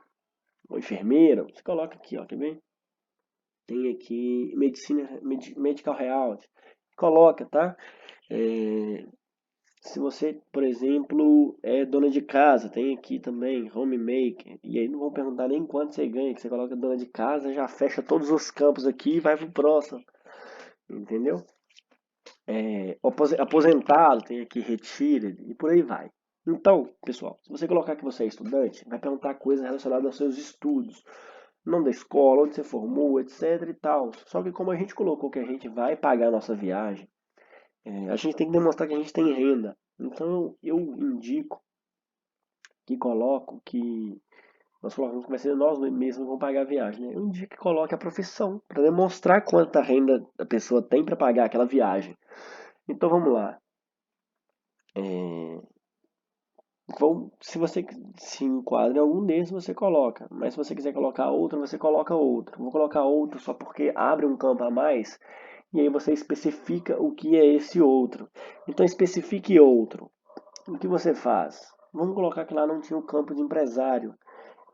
ou enfermeira, você coloca aqui, ó, quer ver? Tem aqui medical reality, coloca, tá? É, se você, por exemplo, é dona de casa, tem aqui também homemaker, e aí não vão perguntar nem quanto você ganha, que você coloca dona de casa, já fecha todos os campos aqui e vai pro próximo, entendeu? Aposentado, tem aqui retired e por aí vai. Então, pessoal, se você colocar que você é estudante, vai perguntar coisas relacionadas aos seus estudos, não da escola, onde você formou, etc e tal. Só que como a gente colocou que a gente vai pagar a nossa viagem, a gente tem que demonstrar que a gente tem renda. Então, eu indico que coloco que nós colocamos que vai ser nós mesmos vamos pagar a viagem, né? Eu indico que coloque a profissão para demonstrar quanta renda a pessoa tem para pagar aquela viagem. Então, vamos lá. Se você se enquadra em algum desses, você coloca. Mas se você quiser colocar outro, você coloca outro. Vou colocar outro só porque abre um campo a mais e aí você especifica o que é esse outro. Então especifique outro. O que você faz? Vamos colocar que lá não tinha o campo de empresário.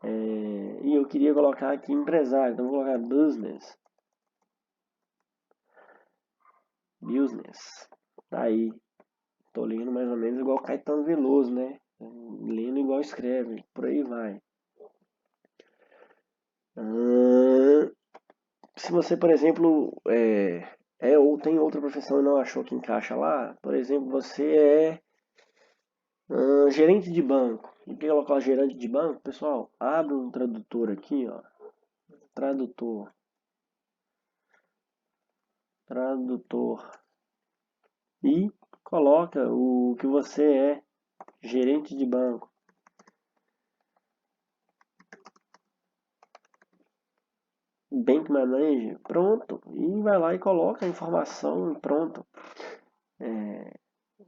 E eu queria colocar aqui empresário. Então vou colocar business. Business. Tá aí. Tô lendo mais ou menos igual Caetano Veloso, né? Lendo igual escreve. Por aí vai. Se você, por exemplo, ou tem outra profissão e não achou que encaixa lá, por exemplo, você é gerente de banco. E quer colocar gerente de banco? Pessoal, abre um tradutor aqui, ó. Tradutor. Tradutor. E coloca o que você é, gerente de banco. Bank Manager, pronto. E vai lá e coloca a informação, pronto.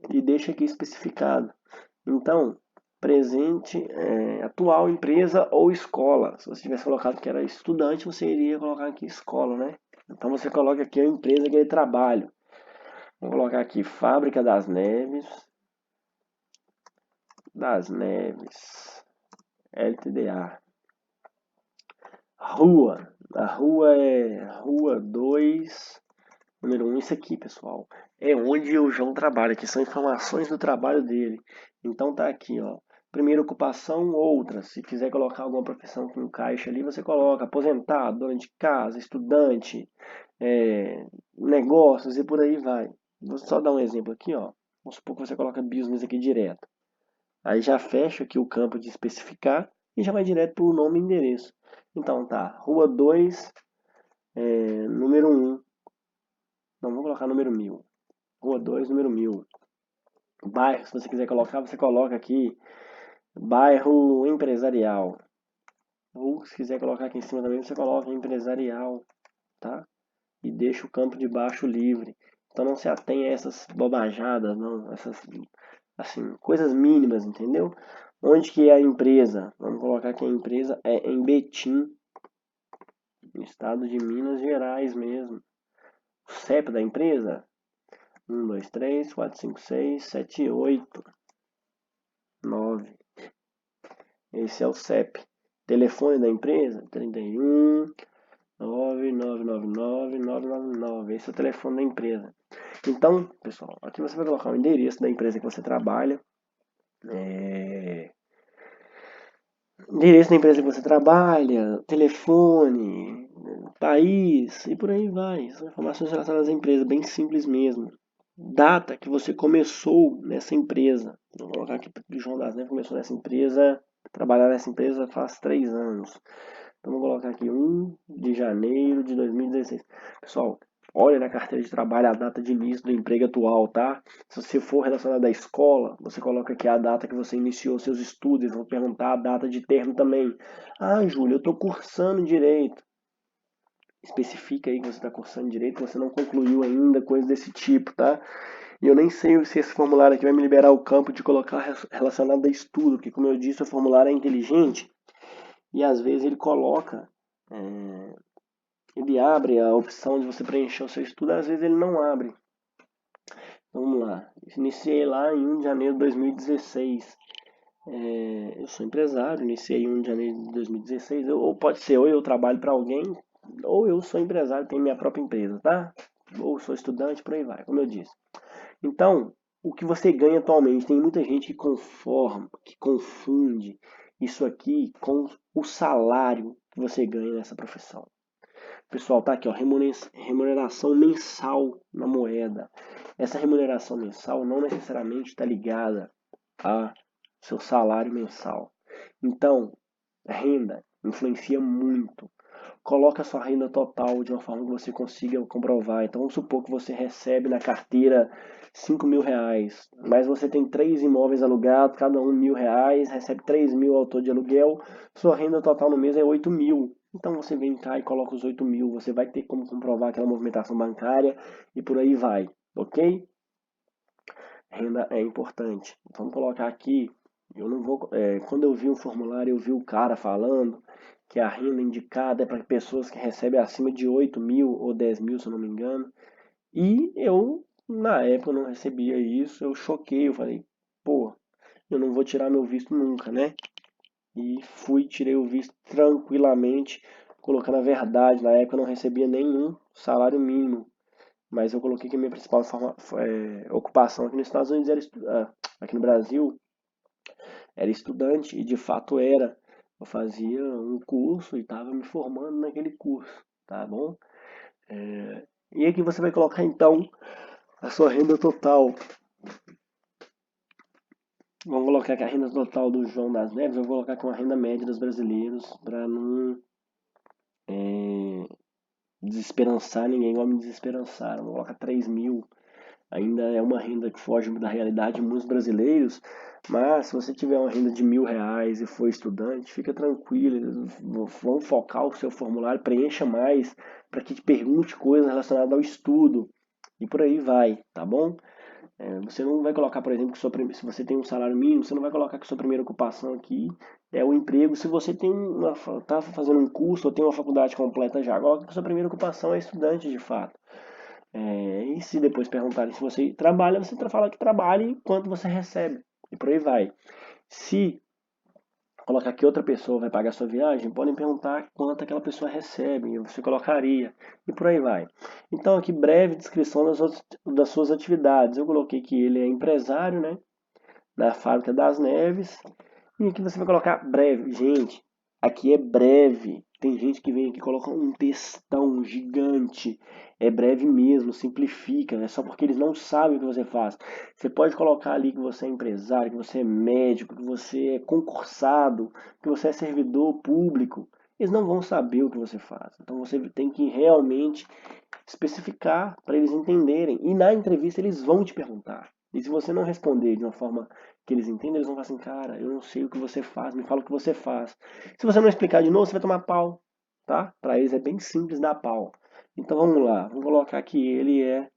E deixa aqui especificado. Então, presente, atual empresa ou escola. Se você tivesse colocado que era estudante, você iria colocar aqui escola, né? Então você coloca aqui a empresa que ele trabalha. Vou colocar aqui Fábrica das Neves, LTDA. Rua. A rua é Rua 2, número 1. Isso aqui, pessoal, é onde o João trabalha, que são informações do trabalho dele. Então tá aqui, ó. Primeira ocupação, outra. Se quiser colocar alguma profissão que encaixa ali, você coloca aposentado, dona de casa, estudante, negócios e por aí vai. Vou só dar um exemplo aqui, ó. Vamos supor que você coloca business aqui direto. Aí já fecha aqui o campo de especificar e já vai direto para o nome e endereço. Então tá, Rua 2, número 1. Não, vou colocar número 1000. Rua 2, número 1000. Bairro, se você quiser colocar, você coloca aqui bairro empresarial. Ou se quiser colocar aqui em cima também, você coloca empresarial, tá? E deixa o campo de baixo livre. Então não se atenha a essas bobajadas, não, essas assim, coisas mínimas, entendeu? Onde que é a empresa? Vamos colocar que a empresa é em Betim, no estado de Minas Gerais mesmo. O CEP da empresa? 1, 2, 3, 4, 5, 6, 7, 8, 9. Esse é o CEP. Telefone da empresa? 31 9999999. Esse é o telefone da empresa. Então, pessoal, aqui você vai colocar o endereço da empresa que você trabalha, endereço da empresa que você trabalha, telefone, país e por aí vai. São informações relacionadas à empresa, bem simples mesmo. Data que você começou nessa empresa. Vou colocar aqui que o João das Neves começou nessa empresa, trabalhar nessa empresa faz 3 anos. Então vou colocar aqui 1 de janeiro de 2016. Pessoal, olha na carteira de trabalho a data de início do emprego atual, tá? Se você for relacionado à escola, você coloca aqui a data que você iniciou seus estudos. Eles vão perguntar a data de término também. Ah, Júlio, eu estou cursando direito. Especifica aí que você está cursando direito, você não concluiu ainda, coisa desse tipo, tá? E eu nem sei se esse formulário aqui vai me liberar o campo de colocar relacionado a estudo, porque como eu disse, o formulário é inteligente e às vezes ele coloca, ele abre a opção de você preencher o seu estudo, às vezes ele não abre. Vamos lá, iniciei lá em 1 de janeiro de 2016. Eu sou empresário, iniciei em 1 de janeiro de 2016, ou pode ser, ou eu trabalho para alguém, ou eu sou empresário, tenho minha própria empresa, tá? Ou sou estudante, por aí vai, como eu disse. Então, o que você ganha atualmente, tem muita gente que confunde isso aqui com o salário que você ganha nessa profissão. Pessoal, tá aqui, ó, remuneração mensal na moeda. Essa remuneração mensal não necessariamente está ligada a seu salário mensal. Então, a renda influencia muito. Coloque a sua renda total de uma forma que você consiga comprovar. Então, vamos supor que você recebe na carteira R$ 5.000, mas você tem 3 imóveis alugados, cada um R$ 1.000, recebe 3.000 ao todo de aluguel, sua renda total no mês é 8.000. Então, você vem cá e coloca os 8.000, você vai ter como comprovar aquela movimentação bancária e por aí vai, ok? Renda é importante. Então, vamos colocar aqui, eu não vou, quando eu vi um formulário, eu vi o cara falando que a renda indicada é para pessoas que recebem acima de 8.000 ou 10.000, se eu não me engano. E eu, na época, não recebia isso, eu choquei, eu falei, pô, eu não vou tirar meu visto nunca, né? E tirei o visto tranquilamente, colocando a verdade. Na época eu não recebia nenhum salário mínimo, mas eu coloquei que a minha principal ocupação aqui nos Estados Unidos aqui no Brasil, era estudante, e de fato era. Eu fazia um curso e estava me formando naquele curso, tá bom? E aqui você vai colocar então a sua renda total. Vamos colocar aqui a renda total do João das Neves, eu vou colocar com a renda média dos brasileiros para não desesperançar ninguém igual me desesperançaram. Vou colocar 3.000. Ainda é uma renda que foge da realidade de muitos brasileiros, mas se você tiver uma renda de R$ 1.000 e for estudante, fica tranquilo, eles vão focar o seu formulário, preencha mais para que te pergunte coisas relacionadas ao estudo e por aí vai, tá bom? Você não vai colocar, por exemplo, que se você tem um salário mínimo, você não vai colocar que sua primeira ocupação aqui é o emprego. Se você está fazendo um curso ou tem uma faculdade completa já, coloca que sua primeira ocupação é estudante de fato. E se depois perguntarem se você trabalha, você fala que trabalha e quanto você recebe. E por aí vai. Se colocar que outra pessoa vai pagar a sua viagem, podem perguntar quanto aquela pessoa recebe, e você colocaria. E por aí vai. Então aqui breve descrição das suas atividades. Eu coloquei que ele é empresário, né? Na fábrica das Neves. E aqui você vai colocar breve. Gente, aqui é breve. Tem gente que vem aqui e coloca um textão gigante. É breve mesmo, simplifica. É só porque eles não sabem o que você faz. Você pode colocar ali que você é empresário, que você é médico, que você é concursado, que você é servidor público. Eles não vão saber o que você faz. Então você tem que realmente especificar para eles entenderem. E na entrevista eles vão te perguntar. E se você não responder de uma forma que eles entendem, eles vão falar assim, cara, eu não sei o que você faz, me fala o que você faz. Se você não explicar de novo, você vai tomar pau, tá? Para eles é bem simples dar pau. Então vamos lá, vamos colocar aqui, ele é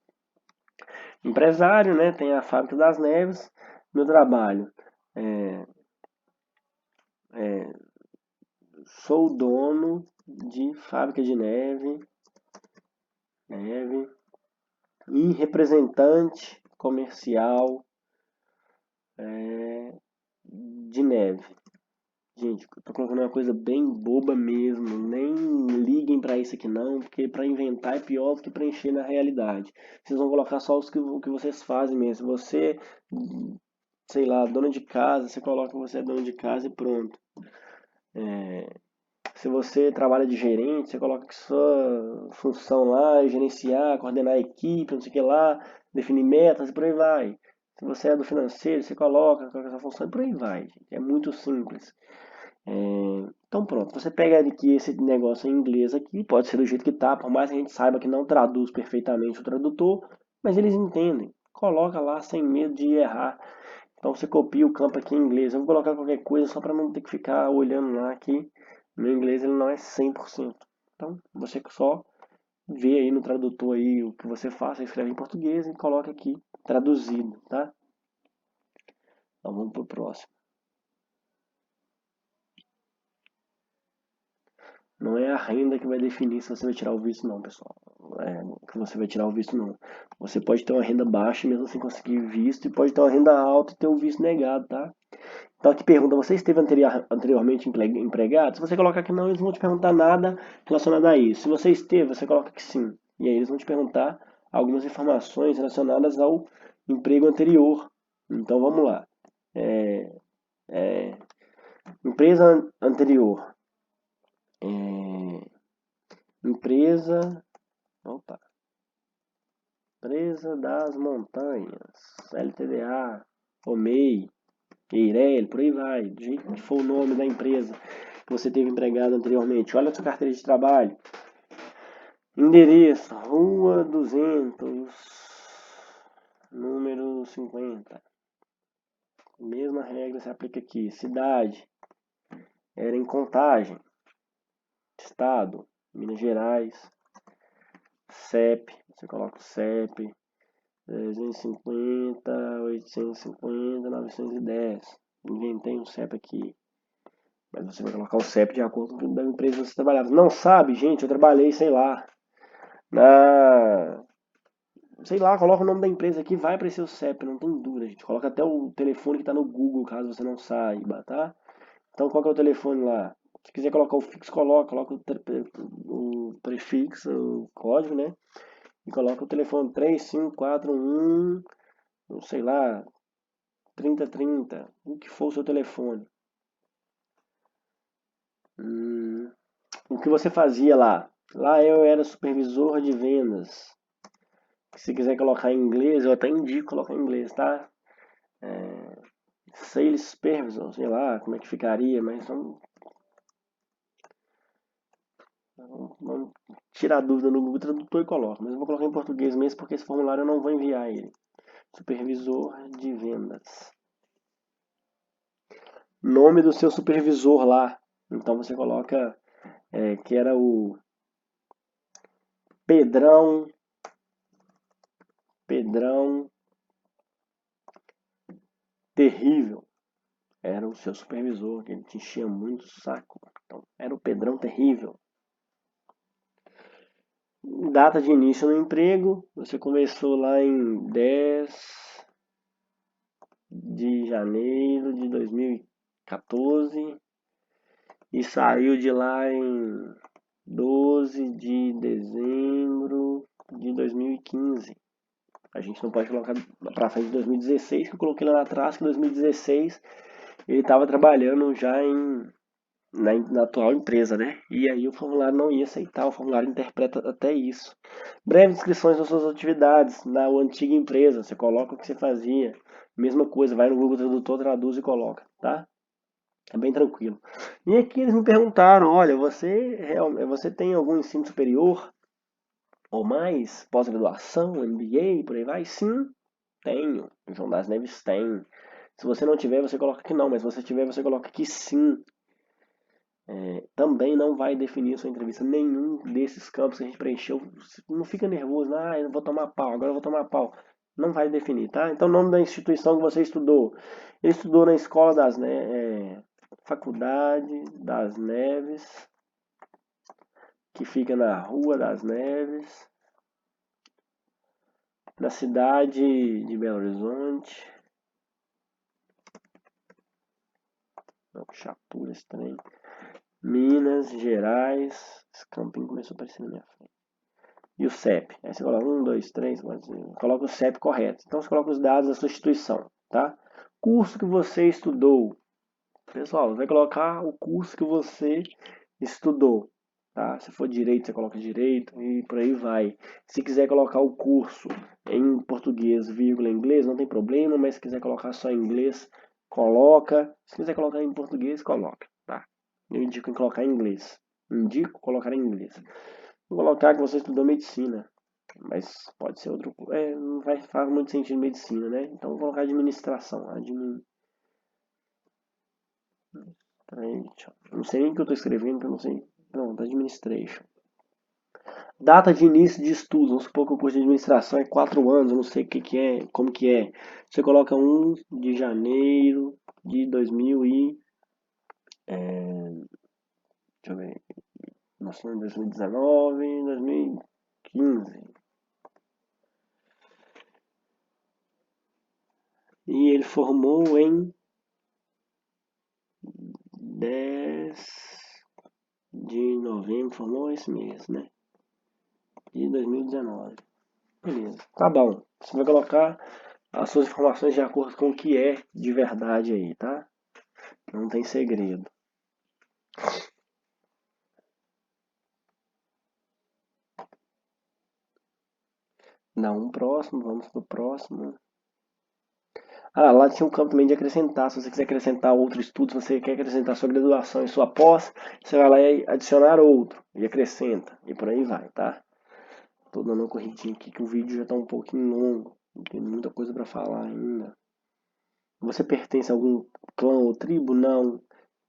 empresário, né? Tem a fábrica das neves. Meu trabalho é, sou dono de fábrica de neve e representante comercial de neve. Gente, eu tô colocando uma coisa bem boba mesmo. Nem liguem pra isso aqui não, porque pra inventar é pior do que preencher na realidade. Vocês vão colocar só o que vocês fazem mesmo. Se você, sei lá, dona de casa, você coloca que você é dona de casa e pronto. Se você trabalha de gerente, você coloca que sua função lá é gerenciar, coordenar a equipe, não sei o que lá, definir metas e por aí vai. Se você é do financeiro, você coloca qual é a sua função e por aí vai, gente. É muito simples. Então pronto, você pega aqui esse negócio em inglês aqui, pode ser do jeito que tá, por mais que a gente saiba que não traduz perfeitamente o tradutor, mas eles entendem. Coloca lá sem medo de errar. Então você copia o campo aqui em inglês. Eu vou colocar qualquer coisa só para não ter que ficar olhando lá que meu inglês ele não é 100%. Então você só vê aí no tradutor aí o que você faz, você escreve em português e coloca aqui traduzido, tá? Então vamos pro próximo. Não é a renda que vai definir se você vai tirar o visto, não, pessoal. Não é que você vai tirar o visto, não. Você pode ter uma renda baixa e mesmo assim conseguir visto, e pode ter uma renda alta e ter o visto negado, tá? Então aqui pergunta, você esteve anteriormente empregado? Se você colocar que não, eles não vão te perguntar nada relacionado a isso. Se você esteve, você coloca que sim. E aí eles vão te perguntar algumas informações relacionadas ao emprego anterior. Então vamos lá. É, empresa anterior. É, empresa. Opa. Empresa das Montanhas. LTDA. OMEI. Eireli, por aí vai. Do jeito que for o nome da empresa que você teve empregado anteriormente. Olha a sua carteira de trabalho. Endereço, Rua 200, número 50. Mesma regra se aplica aqui. Cidade, era em Contagem. Estado, Minas Gerais. CEP, você coloca o CEP. 350, 850, 910. Inventei um CEP aqui. Mas você vai colocar o CEP de acordo com a empresa que você trabalhava. Não sabe, gente, eu trabalhei, sei lá, na sei lá, coloca o nome da empresa aqui, vai aparecer o CEP, não tem dúvida, gente. Coloca até o telefone que está no Google, caso você não saiba, tá? Então, qual que é o telefone lá? Se quiser colocar o fixo, coloca o prefixo, o código, né? E coloca o telefone 3541, não sei lá, 3030, o que for o seu telefone. O que você fazia lá? Lá eu era supervisor de vendas. Se quiser colocar em inglês, eu até indico colocar em inglês, tá? Sales Supervisor, sei lá como é que ficaria, mas vamos tirar a dúvida no Google Tradutor e coloco. Mas eu vou colocar em português mesmo porque esse formulário eu não vou enviar ele. Supervisor de vendas. Nome do seu supervisor lá. Então você coloca que era o Pedrão. Pedrão Terrível. Era o seu supervisor, que ele te enchia muito o saco. Então, era o Pedrão Terrível. Data de início no emprego, você começou lá em 10 de janeiro de 2014 e saiu de lá em 12 de dezembro de 2015. A gente não pode colocar para frente de 2016, que eu coloquei lá atrás, que em 2016 ele estava trabalhando já na atual empresa, né? E aí o formulário não ia aceitar, o formulário interpreta até isso. Breves descrições das suas atividades na antiga empresa, você coloca o que você fazia. Mesma coisa, vai no Google Tradutor, traduz e coloca, tá? É bem tranquilo. E aqui eles me perguntaram, olha, você tem algum ensino superior ou mais, pós-graduação, MBA, por aí vai? Sim, tenho. O João das Neves tem. Se você não tiver, você coloca que não, mas se você tiver, você coloca que sim. Também não vai definir a sua entrevista. Nenhum desses campos que a gente preencheu. Não fica nervoso, eu vou tomar pau, agora eu vou tomar pau. Não vai definir, tá? Então, o nome da instituição que você estudou. Ele estudou na Escola das Neves, Faculdade das Neves, que fica na Rua das Neves, na cidade de Belo Horizonte. Chapura, esse trem. Minas Gerais. Esse campinho começou a aparecer na minha frente. E o CEP. Aí você coloca 1, 2, 3, 4, 5. Coloca o CEP correto. Então você coloca os dados da sua instituição, tá? Curso que você estudou. Pessoal, você vai colocar o curso que você estudou, tá? Se for direito, você coloca direito e por aí vai. Se quiser colocar o curso em português, vírgula, em inglês, não tem problema, mas se quiser colocar só em inglês, coloca. Se quiser colocar em português, coloca, tá? Eu indico em colocar em inglês. Indico colocar em inglês. Vou colocar que você estudou medicina, mas pode ser outro. Não faz muito sentido medicina, né? Então vou colocar administração. Não sei nem o que eu estou escrevendo, que eu não sei. Pronto, administration. Data de início de estudo. Vamos supor que o curso de administração é 4 anos, eu não sei o que é, como que é. Você coloca 1 de janeiro de 2000 e... deixa eu ver. Nós estamos em 2019, 2015. E ele formou em 10 de novembro, formou esse mês, né? De 2019. Beleza, tá bom. Você vai colocar as suas informações de acordo com o que é de verdade aí, tá? Não tem segredo. Dá um próximo, vamos pro próximo. Ah, lá tinha um campo também de acrescentar. Se você quiser acrescentar outro estudo, se você quer acrescentar sua graduação e sua pós, você vai lá e adicionar outro. E acrescenta. E por aí vai, tá? Tô dando uma corridinha aqui que o vídeo já tá um pouquinho longo. Tem muita coisa para falar ainda. Você pertence a algum clã ou tribo? Não.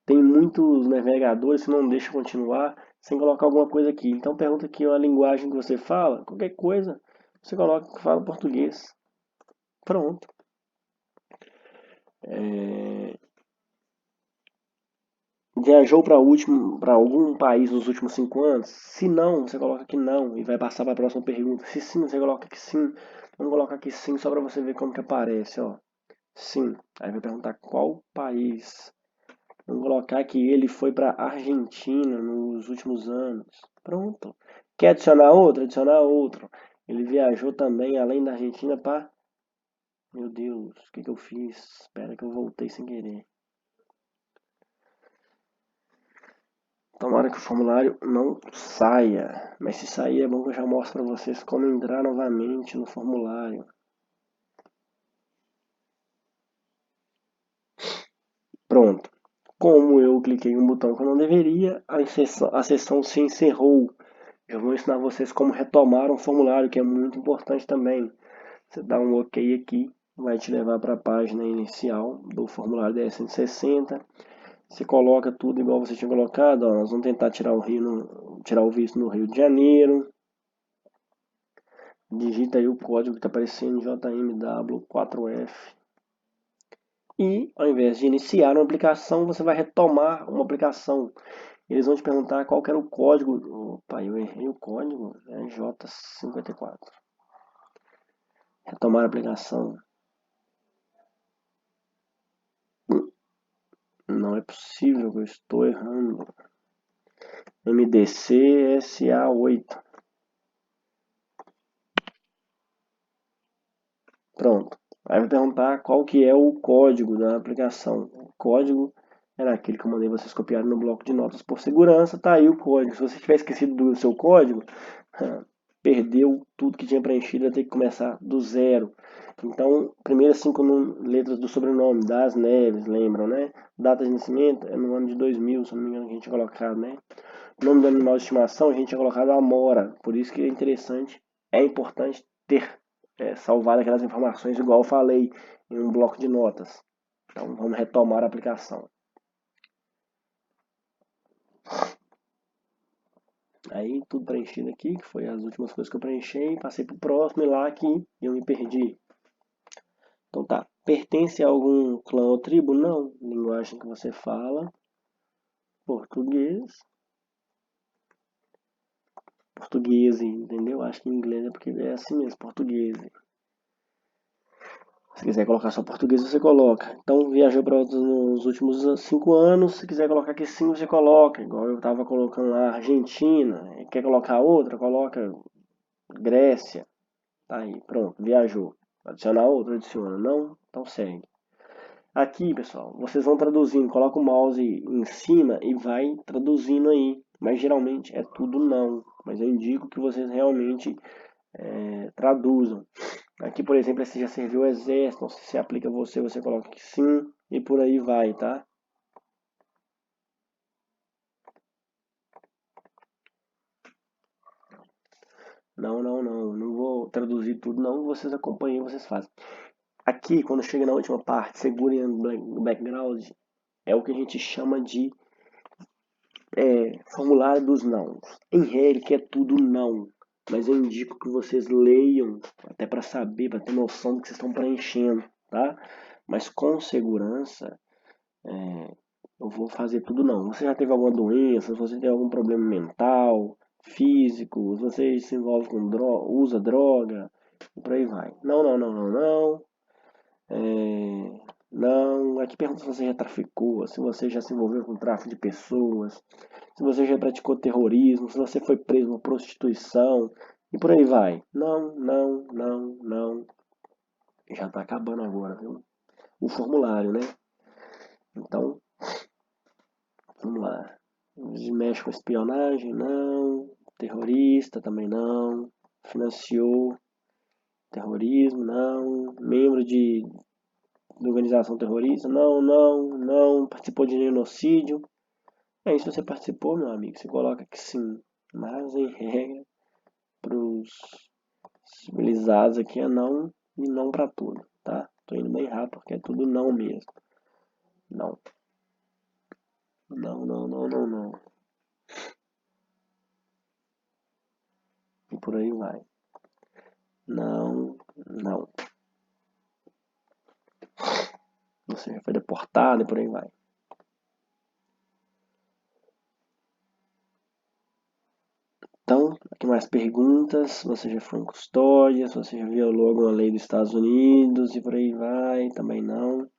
Tem muitos navegadores que não deixam continuar sem colocar alguma coisa aqui. Então pergunta aqui a linguagem que você fala, qualquer coisa, você coloca que fala português. Pronto. Viajou para algum país nos últimos 5 anos? Se não, você coloca que não e vai passar para a próxima pergunta. Se sim, você coloca que sim. Vamos colocar aqui sim só para você ver como que aparece, ó. Sim. Aí vai perguntar qual país. Vamos colocar que ele foi para Argentina nos últimos anos. Pronto. Quer adicionar outro? Adicionar outro. Ele viajou também, além da Argentina, para... Meu Deus, o que eu fiz? Espera que eu voltei sem querer. Tomara que o formulário não saia. Mas se sair é bom que eu já mostro para vocês como entrar novamente no formulário. Pronto. Como eu cliquei em um botão que eu não deveria, a sessão se encerrou. Eu vou ensinar vocês como retomar um formulário, que é muito importante também. Você dá um OK aqui, vai te levar para a página inicial do formulário DS-160. Você coloca tudo igual você tinha colocado. Ó, nós vamos tentar tirar o visto no Rio de Janeiro. Digita aí o código que está aparecendo, JMW4F. E ao invés de iniciar uma aplicação, você vai retomar uma aplicação. Eles vão te perguntar qual que era o código. Opa, eu errei o código. É J54. Retomar a aplicação. Não é possível que eu estou errando. MDC SA8. Pronto. Aí vai perguntar qual que é o código da aplicação. O código era aquele que eu mandei vocês copiarem no bloco de notas por segurança. Tá aí o código. Se você tiver esquecido do seu código, perdeu tudo que tinha preenchido, vai ter que começar do zero. Então, primeiras 5 letras do sobrenome, Das Neves, lembram, né? Data de nascimento é no ano de 2000, se não me engano, que a gente tinha colocado, né? Nome do animal de estimação, a gente tinha colocado Amora. Por isso que é interessante, é importante ter salvado aquelas informações, igual eu falei, em um bloco de notas. Então, vamos retomar a aplicação. Aí, tudo preenchido aqui, que foi as últimas coisas que eu preenchi, passei para o próximo e lá que eu me perdi. Então tá, pertence a algum clã ou tribo? Não. Linguagem que você fala, português. Português, entendeu? Acho que em inglês é porque é assim mesmo, português. Se quiser colocar só português, você coloca. Então, viajou para nos últimos 5 anos. Se quiser colocar que sim, você coloca. Igual eu estava colocando lá Argentina. Quer colocar outra? Coloca Grécia. Tá aí, pronto, viajou. Adicionar outra, adiciona. Não? Então segue. Aqui, pessoal, vocês vão traduzindo. Coloca o mouse em cima e vai traduzindo aí. Mas geralmente é tudo não. Mas eu indico que vocês realmente traduzam. Aqui, por exemplo, esse já serviu o exército, então, se você aplica você, você coloca que sim, e por aí vai, tá? Não vou traduzir tudo, não, vocês acompanhem, vocês fazem. Aqui, quando chega na última parte, segurem no background, é o que a gente chama de formulário dos não. Em regra, que é tudo não, mas eu indico que vocês leiam, até para saber, para ter noção do que vocês estão preenchendo, tá? Mas com segurança, eu vou fazer tudo não. Você já teve alguma doença, se você tem algum problema mental, físico, se você se envolve com droga, usa droga, e por aí vai. Não. Não. Aqui pergunta se você já traficou, se você já se envolveu com tráfico de pessoas, se você já praticou terrorismo, se você foi preso por prostituição, e por aí vai. Não. Já tá acabando agora, viu? O formulário, né? Então, vamos lá. Mexe com espionagem? Não. Terrorista? Também não. Financiou terrorismo? Não. Membro de organização terrorista? Não. Participou de genocídio? É isso, se você participou, meu amigo, você coloca que sim. Mas, em regra, para os civilizados aqui é não e não para tudo, tá? Tô indo bem rápido porque é tudo não mesmo. Não. Não. E por aí vai. Não. Você já foi deportado e por aí vai. Então, aqui mais perguntas. Você já foi em custódia? Se você já violou alguma lei dos Estados Unidos e por aí vai? Também não.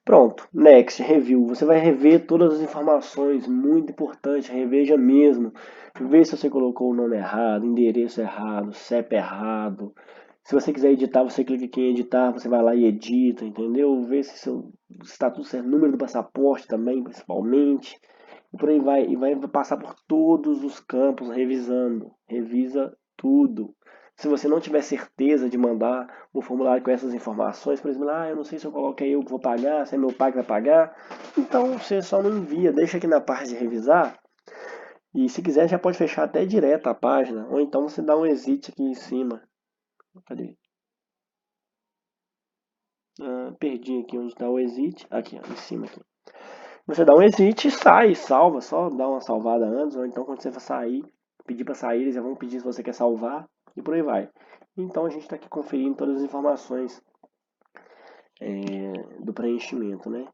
Pronto, next, review. Você vai rever todas as informações, muito importante, reveja mesmo. Vê se você colocou o nome errado, endereço errado, CEP errado. Se você quiser editar, você clica aqui em editar, você vai lá e edita, entendeu? Vê se seu status é número do passaporte também, principalmente. E por aí vai, e vai passar por todos os campos revisando. Revisa tudo. Se você não tiver certeza de mandar um formulário com essas informações, por exemplo, eu não sei se eu coloquei eu que vou pagar, se é meu pai que vai pagar, então você só não envia, deixa aqui na parte de revisar, e se quiser já pode fechar até direto a página, ou então você dá um exit aqui em cima. Cadê? Perdi aqui onde está o exit, aqui ó, em cima aqui. Você dá um exit e sai, salva, só dá uma salvada antes, ou então quando você for sair, pedir para sair, eles já vão pedir se você quer salvar, e por aí vai. Então a gente está aqui conferindo todas as informações do preenchimento, né?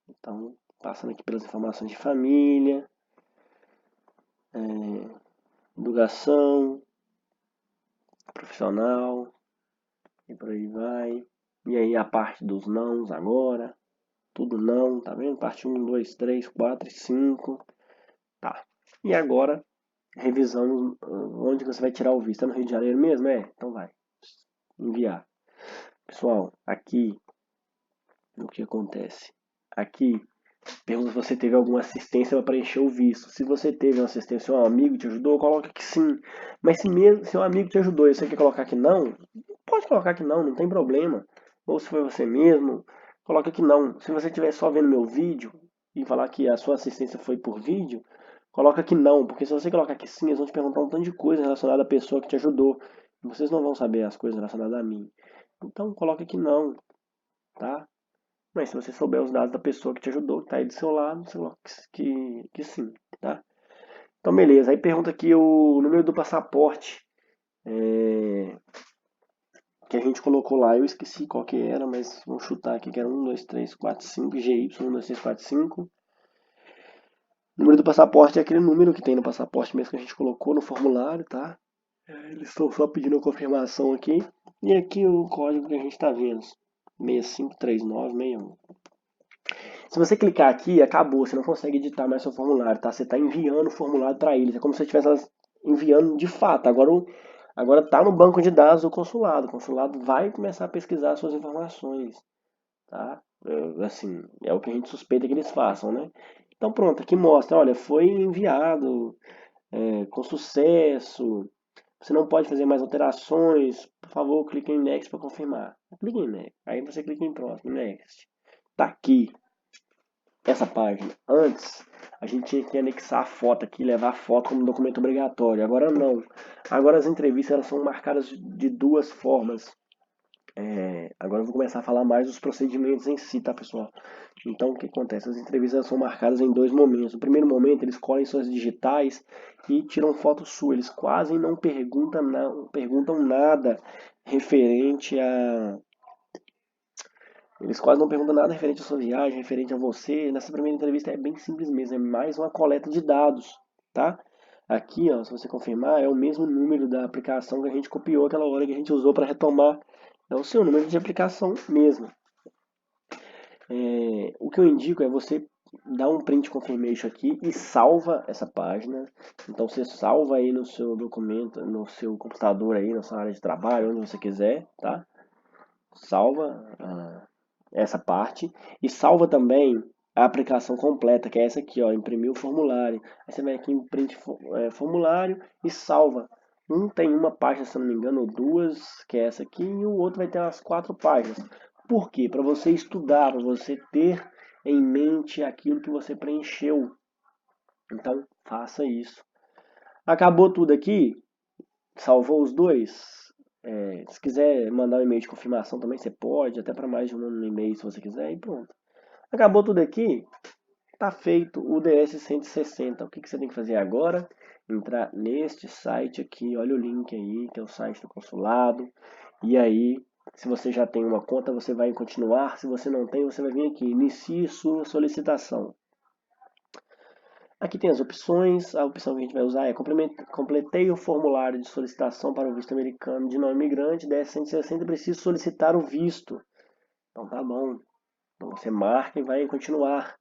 Então, passando aqui pelas informações de família, educação, profissional, e por aí vai. E aí a parte dos nãos agora, tudo não, tá vendo? Parte 1, 2, 3, 4 e 5. Tá. E agora, revisamos onde você vai tirar o visto. É no Rio de Janeiro mesmo? Então vai. Enviar. Pessoal, aqui, o que acontece? Aqui, pergunta se você teve alguma assistência para preencher o visto. Se você teve uma assistência, um amigo te ajudou, coloca que sim. Mas se mesmo se um amigo te ajudou e você quer colocar que não, pode colocar que não tem problema. Ou se foi você mesmo, coloca que não. Se você estiver só vendo meu vídeo e falar que a sua assistência foi por vídeo, coloca que não. Porque se você colocar que sim, eles vão te perguntar um tanto de coisa relacionada à pessoa que te ajudou. E vocês não vão saber as coisas relacionadas a mim. Então coloca que não, tá? Mas se você souber os dados da pessoa que te ajudou, que está aí do seu lado, você coloca que sim, tá? Então, beleza. Aí pergunta aqui o número do passaporte que a gente colocou lá. Eu esqueci qual que era, mas vamos chutar aqui que era 1, 2, 3, 4, 5, GY, 1, 2, 3, 4, 5. O número do passaporte é aquele número que tem no passaporte mesmo que a gente colocou no formulário, tá? Eles estão só pedindo a confirmação aqui. E aqui o código que a gente está vendo. 653961. Se você clicar aqui, acabou. Você não consegue editar mais seu formulário, tá? Você está enviando o formulário para eles. É como se você estivesse enviando de fato. Agora está no banco de dados do consulado. O consulado vai começar a pesquisar suas informações, tá? Assim, é o que a gente suspeita que eles façam, né? Então pronto, aqui mostra, olha, foi enviado com sucesso. Você não pode fazer mais alterações. Por favor, clique em Next para confirmar. Clique em Next. Aí você clica em Próximo, Next. Tá aqui essa página. Antes, a gente tinha que anexar a foto aqui, levar a foto como documento obrigatório. Agora não. Agora as entrevistas elas são marcadas de duas formas. Agora eu vou começar a falar mais dos procedimentos em si, tá, pessoal? Então, o que acontece? As entrevistas são marcadas em dois momentos. No primeiro momento, eles colhem suas digitais e tiram foto sua. Eles quase não perguntam nada referente a... Eles quase não perguntam nada referente à sua viagem, referente a você. Nessa primeira entrevista é bem simples mesmo, é mais uma coleta de dados, tá? Aqui, ó, se você confirmar, é o mesmo número da aplicação que a gente copiou aquela hora que a gente usou para retomar. É o seu número de aplicação mesmo. O que eu indico é você dar um print confirmation aqui e salva essa página. Então você salva aí no seu documento, no seu computador aí, na sua área de trabalho, onde você quiser, tá? Salva essa parte e salva também a aplicação completa, que é essa aqui, ó, imprimir o formulário. Aí você vem aqui em print formulário e salva. Um tem uma página, se não me engano, ou duas, que é essa aqui, e o outro vai ter as 4 páginas. Por quê? Para você estudar, para você ter em mente aquilo que você preencheu. Então, faça isso. Acabou tudo aqui? Salvou os dois? Se quiser mandar um e-mail de confirmação também, você pode, até para mais de um e-mail se você quiser, e pronto. Acabou tudo aqui? Tá feito o DS 160. O que você tem que fazer agora? Entrar neste site aqui, olha o link aí, que é o site do consulado. E aí, se você já tem uma conta, você vai em continuar. Se você não tem, você vai vir aqui, inicie sua solicitação. Aqui tem as opções. A opção que a gente vai usar é completei o formulário de solicitação para o visto americano de não imigrante, DS 160, preciso solicitar o visto. Então tá bom. Então você marca e vai em continuar.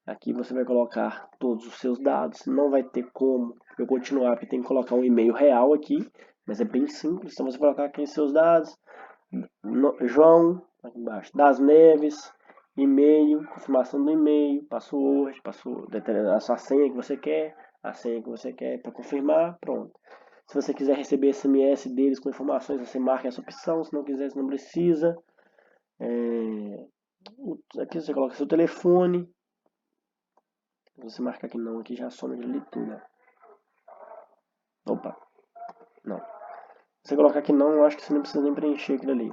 Aqui você vai colocar todos os seus dados. Não vai ter como eu continuar, porque tem que colocar um e-mail real aqui, mas é bem simples. Então você vai colocar aqui seus dados. João, aqui embaixo, das Neves, e-mail, confirmação do e-mail, password, a sua senha que você quer, a senha que você quer para confirmar, pronto. Se você quiser receber SMS deles com informações, você marca essa opção. Se não quiser, você não precisa. Aqui você coloca seu telefone. Se você marcar que não, aqui já some de leitura. Opa, não. Se você colocar que não, eu acho que você não precisa nem preencher aquilo ali.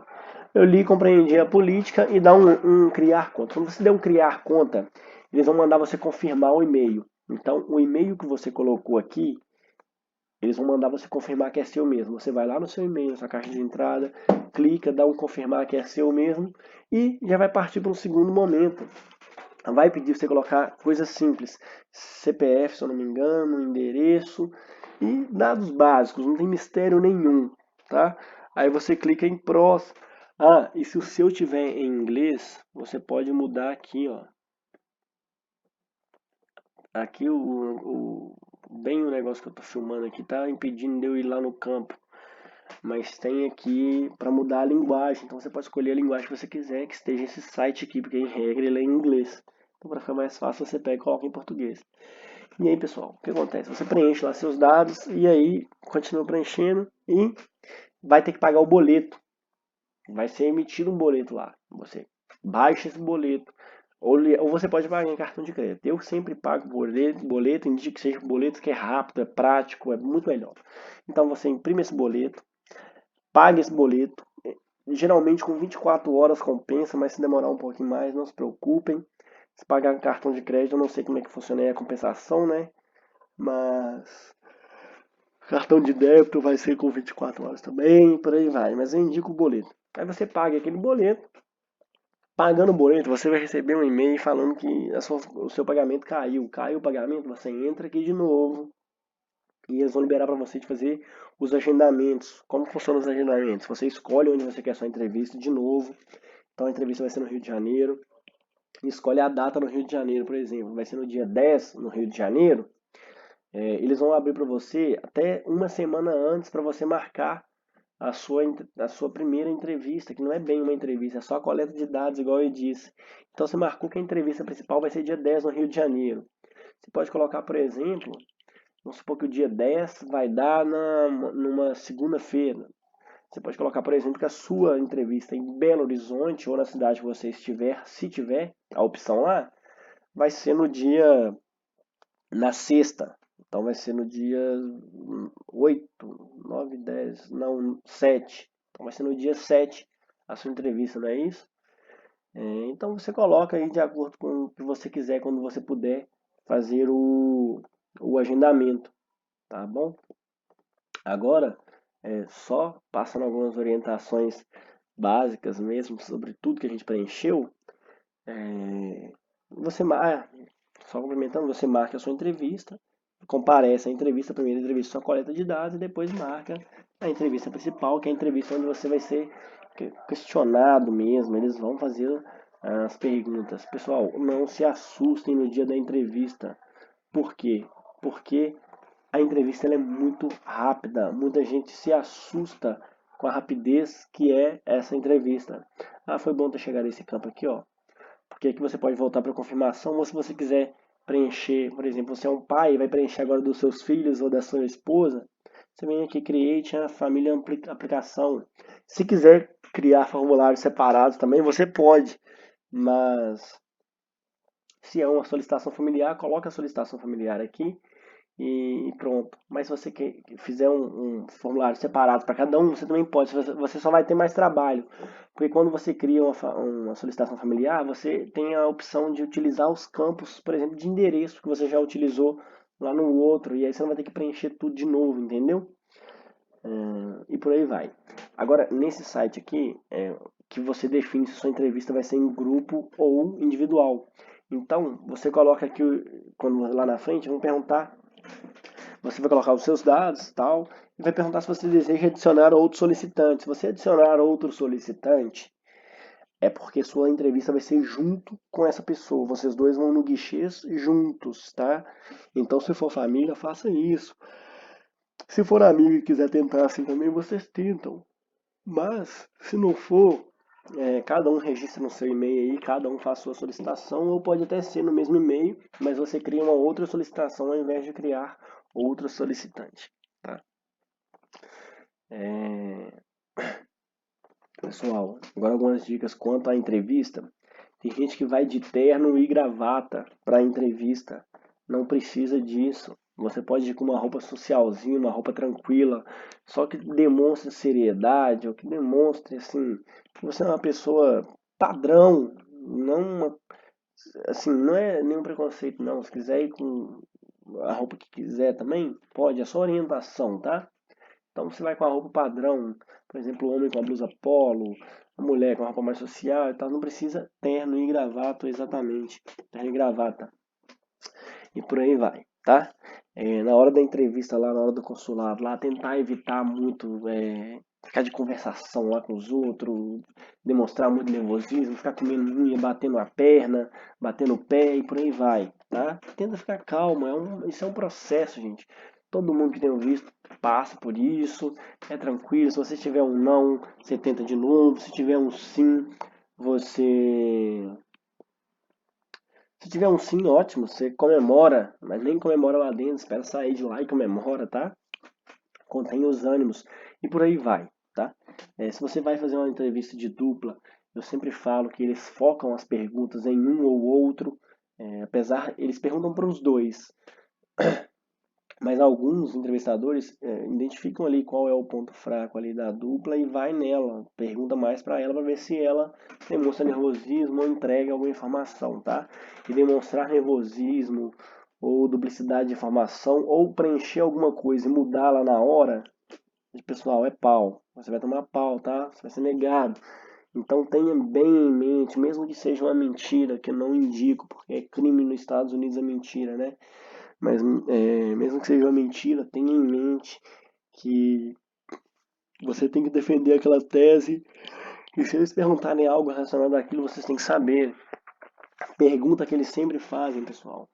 Eu li, compreendi a política e dá um criar conta. Quando você der um criar conta, eles vão mandar você confirmar o e-mail. Então, o e-mail que você colocou aqui, eles vão mandar você confirmar que é seu mesmo. Você vai lá no seu e-mail, na sua caixa de entrada, clica, dá um confirmar que é seu mesmo e já vai partir para um segundo momento. Vai pedir você colocar coisas simples, CPF, se eu não me engano, endereço e dados básicos, não tem mistério nenhum, tá? Aí você clica em próximo. E se o seu tiver em inglês, você pode mudar aqui, ó. Aqui bem o negócio que eu tô filmando aqui tá impedindo de eu ir lá no campo. Mas tem aqui para mudar a linguagem. Então você pode escolher a linguagem que você quiser que esteja esse site aqui, porque em regra ele é em inglês. Então para ficar mais fácil você pega e coloca em português. E aí pessoal, o que acontece? Você preenche lá seus dados e aí continua preenchendo e vai ter que pagar o boleto. Vai ser emitido um boleto lá. Você baixa esse boleto. Ou você pode pagar em cartão de crédito. Eu sempre pago boleto, indico que seja boleto que é rápido, é prático, é muito melhor. Então você imprime esse boleto, pague esse boleto. Geralmente com 24 horas compensa, mas se demorar um pouquinho mais, não se preocupem. Se pagar com cartão de crédito, eu não sei como é que funciona aí a compensação, né? Mas cartão de débito vai ser com 24 horas também, por aí vai. Mas eu indico o boleto. Aí você paga aquele boleto. Pagando o boleto, você vai receber um e-mail falando que o seu pagamento caiu. Caiu o pagamento, você entra aqui de novo. e eles vão liberar para você de fazer os agendamentos. Como funcionam os agendamentos? Você escolhe onde você quer sua entrevista de novo. Então a entrevista vai ser no Rio de Janeiro. Escolhe a data no Rio de Janeiro, por exemplo. Vai ser no dia 10 no Rio de Janeiro. Eles vão abrir para você até uma semana antes para você marcar a sua primeira entrevista, que não é bem uma entrevista, é só a coleta de dados, igual eu disse. Então você marcou que a entrevista principal vai ser dia 10 no Rio de Janeiro. Você pode colocar, por exemplo, vamos supor que o dia 10 vai dar numa segunda-feira. Você pode colocar, por exemplo, que a sua entrevista em Belo Horizonte ou na cidade que você estiver, se tiver a opção lá, vai ser na sexta. Então vai ser no dia 8, 9, 10, não, 7. Então vai ser no dia 7 a sua entrevista, não é isso? Então você coloca aí de acordo com o que você quiser, quando você puder fazer o agendamento, tá bom? Agora, só passando algumas orientações básicas mesmo sobre tudo que a gente preencheu, você marca, só complementando, você marca a sua entrevista, comparece a entrevista, a primeira entrevista, sua coleta de dados e depois marca a entrevista principal, que é a entrevista onde você vai ser questionado mesmo, eles vão fazer as perguntas. Pessoal, não se assustem no dia da entrevista. Por quê? Porque a entrevista ela é muito rápida. Muita gente se assusta com a rapidez que é essa entrevista. Ah, foi bom ter chegado nesse campo aqui, ó. Porque aqui você pode voltar para confirmação, ou se você quiser preencher, por exemplo, você é um pai e vai preencher agora dos seus filhos ou da sua esposa, você vem aqui, Create a família aplicação. Se quiser criar formulários separados também, você pode, mas se é uma solicitação familiar, coloca a solicitação familiar aqui e pronto. Mas se você fizer um formulário separado para cada um, você também pode. Você só vai ter mais trabalho. Porque quando você cria uma solicitação familiar, você tem a opção de utilizar os campos, por exemplo, de endereço que você já utilizou lá no outro. E aí você não vai ter que preencher tudo de novo, entendeu? E por aí vai. Agora, nesse site aqui, que você define se sua entrevista vai ser em grupo ou individual. Então, você coloca aqui, quando lá na frente, vão perguntar, você vai colocar os seus dados tal, e vai perguntar se você deseja adicionar outro solicitante. Se você adicionar outro solicitante, é porque sua entrevista vai ser junto com essa pessoa. Vocês dois vão no guichê juntos, tá? Então, se for família, faça isso. Se for amigo e quiser tentar assim também, vocês tentam. Mas, se não for, cada um registra no seu e-mail aí, cada um faz sua solicitação, ou pode até ser no mesmo e-mail, mas você cria uma outra solicitação ao invés de criar outro solicitante. Tá? Pessoal, agora algumas dicas quanto à entrevista. Tem gente que vai de terno e gravata para a entrevista. Não precisa disso. Você pode ir com uma roupa socialzinha, uma roupa tranquila, só que demonstre seriedade, ou que demonstre assim, que você é uma pessoa padrão, não assim, não é nenhum preconceito não. Se quiser ir com a roupa que quiser também, pode, é só orientação, tá? Então você vai com a roupa padrão, por exemplo, o homem com a blusa polo, a mulher com a roupa mais social e tal, não precisa terno e gravata exatamente, terno e gravata. E por aí vai, tá? Na hora da entrevista lá, na hora do consulado lá, tentar evitar muito ficar de conversação lá com os outros, demonstrar muito nervosismo, ficar comendo unha, batendo a perna, batendo o pé e por aí vai, tá? Tenta ficar calmo, isso é um processo, gente. Todo mundo que tem um visto passa por isso, é tranquilo. Se você tiver um não, você tenta de novo. Se tiver um sim, você se tiver um sim, ótimo, você comemora, mas nem comemora lá dentro, espera sair de lá e comemora, tá? Contém os ânimos e por aí vai, tá? Se você vai fazer uma entrevista de dupla, eu sempre falo que eles focam as perguntas em um ou outro, apesar, eles perguntam para os dois, mas alguns entrevistadores identificam ali qual é o ponto fraco ali da dupla e vai nela, pergunta mais para ela para ver se ela demonstra nervosismo ou entrega alguma informação, tá? E demonstrar nervosismo ou duplicidade de informação ou preencher alguma coisa e mudar lá na hora, pessoal, é pau. Você vai tomar pau, tá? Você vai ser negado. Então tenha bem em mente, mesmo que seja uma mentira, que eu não indico, porque é crime nos Estados Unidos a mentira, né? Mas mesmo que seja uma mentira, tenha em mente que você tem que defender aquela tese. E se eles perguntarem algo relacionado àquilo, vocês têm que saber. Pergunta que eles sempre fazem, pessoal.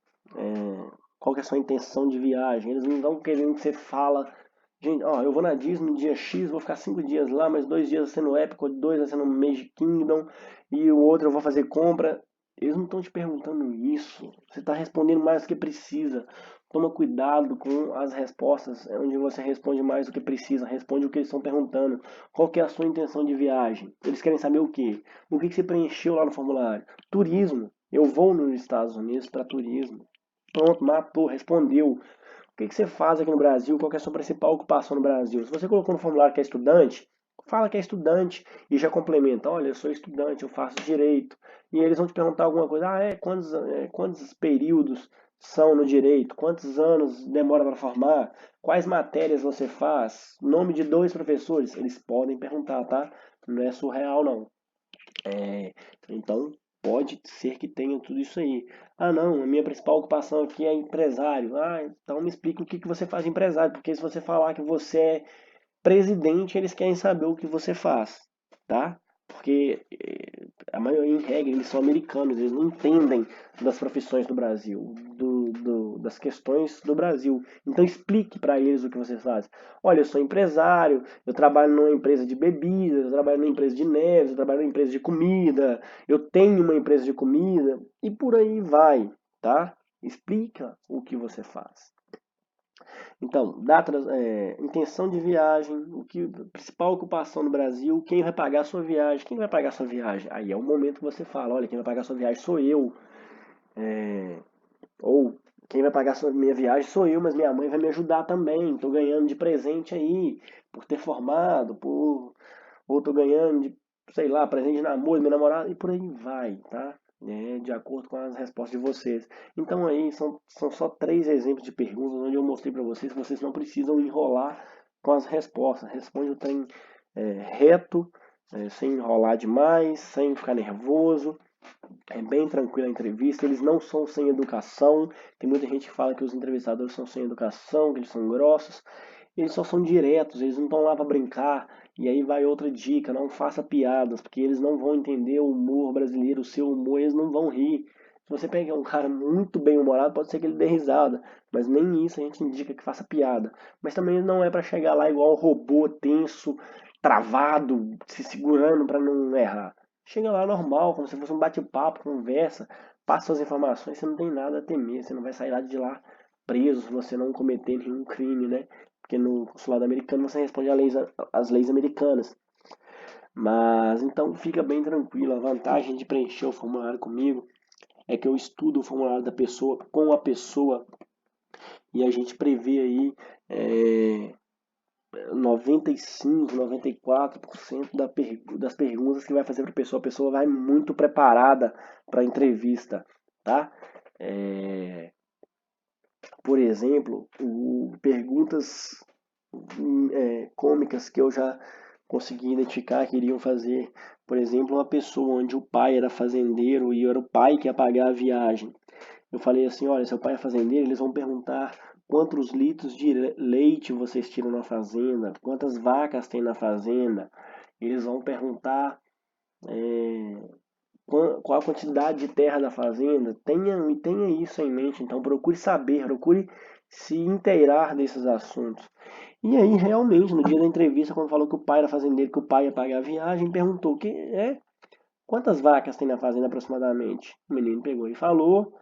Qual que é a sua intenção de viagem? Eles não estão querendo que você fala, gente, ó, eu vou na Disney no dia X, vou ficar 5 dias lá, mas 2 dias vai ser no Epic, 2 vai ser no Magic Kingdom, e o outro eu vou fazer compra. Eles não estão te perguntando isso. Você está respondendo mais do que precisa. Toma cuidado com as respostas, onde você responde mais do que precisa, responde o que eles estão perguntando. Qual que é a sua intenção de viagem? Eles querem saber o quê? O que você preencheu lá no formulário? Turismo. Eu vou nos Estados Unidos para turismo. Pronto, matou, respondeu. O que você faz aqui no Brasil? Qual que é a sua principal ocupação no Brasil? Se você colocou no formulário que é estudante, fala que é estudante e já complementa. Olha, eu sou estudante, eu faço direito. E eles vão te perguntar alguma coisa. Quantos períodos são no direito? Quantos anos demora para formar? Quais matérias você faz? Nome de 2 professores? Eles podem perguntar, tá? Não é surreal, não. Então, pode ser que tenha tudo isso aí. Ah, não, a minha principal ocupação aqui é empresário. Ah, então me explica o que que você faz de empresário, porque se você falar que você é presidente, eles querem saber o que você faz, tá? Porque a maioria, em regra, eles são americanos, eles não entendem das profissões do Brasil, das questões do Brasil. Então explique para eles o que você faz. Olha, eu sou empresário, eu trabalho numa empresa de bebidas, eu trabalho numa empresa de neves, eu trabalho numa empresa de comida, eu tenho uma empresa de comida, e por aí vai, tá? Explica o que você faz. Então, intenção de viagem, principal ocupação no Brasil, quem vai pagar a sua viagem? Quem vai pagar a sua viagem? Aí é o momento que você fala, olha, quem vai pagar a sua viagem sou eu. Ou quem vai pagar a minha viagem sou eu, mas minha mãe vai me ajudar também. Estou ganhando de presente aí, por ter formado, ou estou ganhando de, sei lá, presente de namoro, meu namorado, e por aí vai, tá? De acordo com as respostas de vocês. Então aí são só 3 exemplos de perguntas onde eu mostrei para vocês que vocês não precisam enrolar com as respostas. Responde o trem reto, sem enrolar demais, sem ficar nervoso. É bem tranquila a entrevista, eles não são sem educação. Tem muita gente que fala que os entrevistadores são sem educação, que eles são grossos. Eles só são diretos, eles não estão lá para brincar. E aí vai outra dica, não faça piadas, porque eles não vão entender o humor brasileiro, o seu humor, eles não vão rir. Se você pegar um cara muito bem humorado, pode ser que ele dê risada, mas nem isso a gente indica que faça piada. Mas também não é para chegar lá igual um robô tenso, travado, se segurando para não errar. Chega lá normal, como se fosse um bate-papo, conversa, passa suas informações, você não tem nada a temer, você não vai sair lá de lá preso se você não cometer nenhum crime, né? Porque no consulado americano você responde às leis americanas. Mas então fica bem tranquilo, a vantagem de preencher o formulário comigo é que eu estudo o formulário da pessoa com a pessoa e a gente prevê aí 95, 94% das perguntas que vai fazer para a pessoa vai muito preparada para a entrevista, tá? É, por exemplo, perguntas cômicas que eu já consegui identificar que iriam fazer, por exemplo, uma pessoa onde o pai era fazendeiro e era o pai que ia pagar a viagem. Eu falei assim, olha, seu pai é fazendeiro, eles vão perguntar quantos litros de leite vocês tiram na fazenda, quantas vacas tem na fazenda. Eles vão perguntar qual a quantidade de terra da fazenda. Tenha isso em mente, então procure saber, procure se inteirar desses assuntos. E aí, realmente, no dia da entrevista, quando falou que o pai era fazendeiro, que o pai ia pagar a viagem, perguntou quantas vacas tem na fazenda aproximadamente. O menino pegou e falou.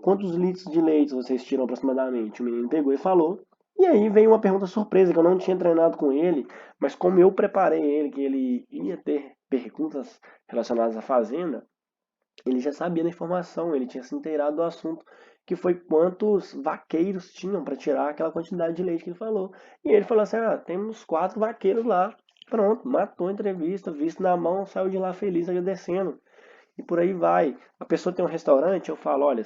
Quantos litros de leite vocês tiram aproximadamente? O menino pegou e falou. E aí veio uma pergunta surpresa que eu não tinha treinado com ele, mas como eu preparei ele, que ele ia ter perguntas relacionadas à fazenda, ele já sabia da informação, ele tinha se inteirado do assunto, que foi quantos vaqueiros tinham para tirar aquela quantidade de leite que ele falou. E ele falou assim: temos 4 vaqueiros lá. Pronto, matou a entrevista, visto na mão, saiu de lá feliz agradecendo. E por aí vai. A pessoa tem um restaurante, eu falo, olha,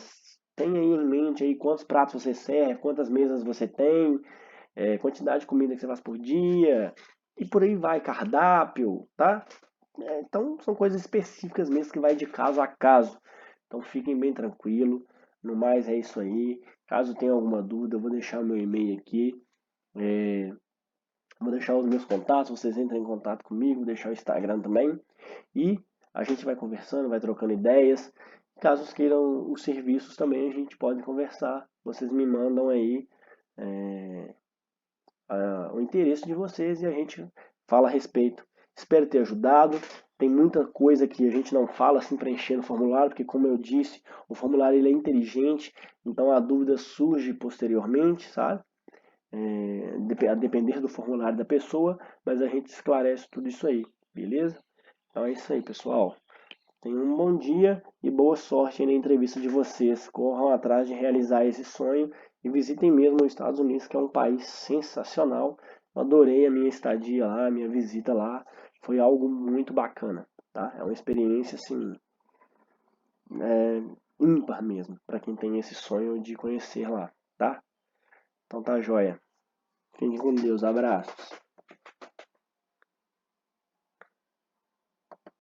tenha aí em mente aí quantos pratos você serve, quantas mesas você tem, quantidade de comida que você faz por dia, e por aí vai, cardápio, tá? Então são coisas específicas mesmo que vai de caso a caso. Então fiquem bem tranquilo. No mais é isso aí. Caso tenha alguma dúvida, eu vou deixar o meu e-mail aqui. Vou deixar os meus contatos, vocês entrem em contato comigo, vou deixar o Instagram também. E a gente vai conversando, vai trocando ideias. Caso queiram os serviços também, a gente pode conversar. Vocês me mandam aí o interesse de vocês e a gente fala a respeito. Espero ter ajudado. Tem muita coisa que a gente não fala assim preenchendo o formulário, porque como eu disse, o formulário ele é inteligente, então a dúvida surge posteriormente, sabe? A depender do formulário da pessoa, mas a gente esclarece tudo isso aí, beleza? Então é isso aí, pessoal. Tenham um bom dia e boa sorte na entrevista de vocês. Corram atrás de realizar esse sonho e visitem mesmo os Estados Unidos, que é um país sensacional. Eu adorei a minha estadia lá, a minha visita lá. Foi algo muito bacana, tá? É uma experiência, assim, ímpar mesmo, para quem tem esse sonho de conhecer lá, tá? Então tá joia. Fiquem com Deus. Abraços.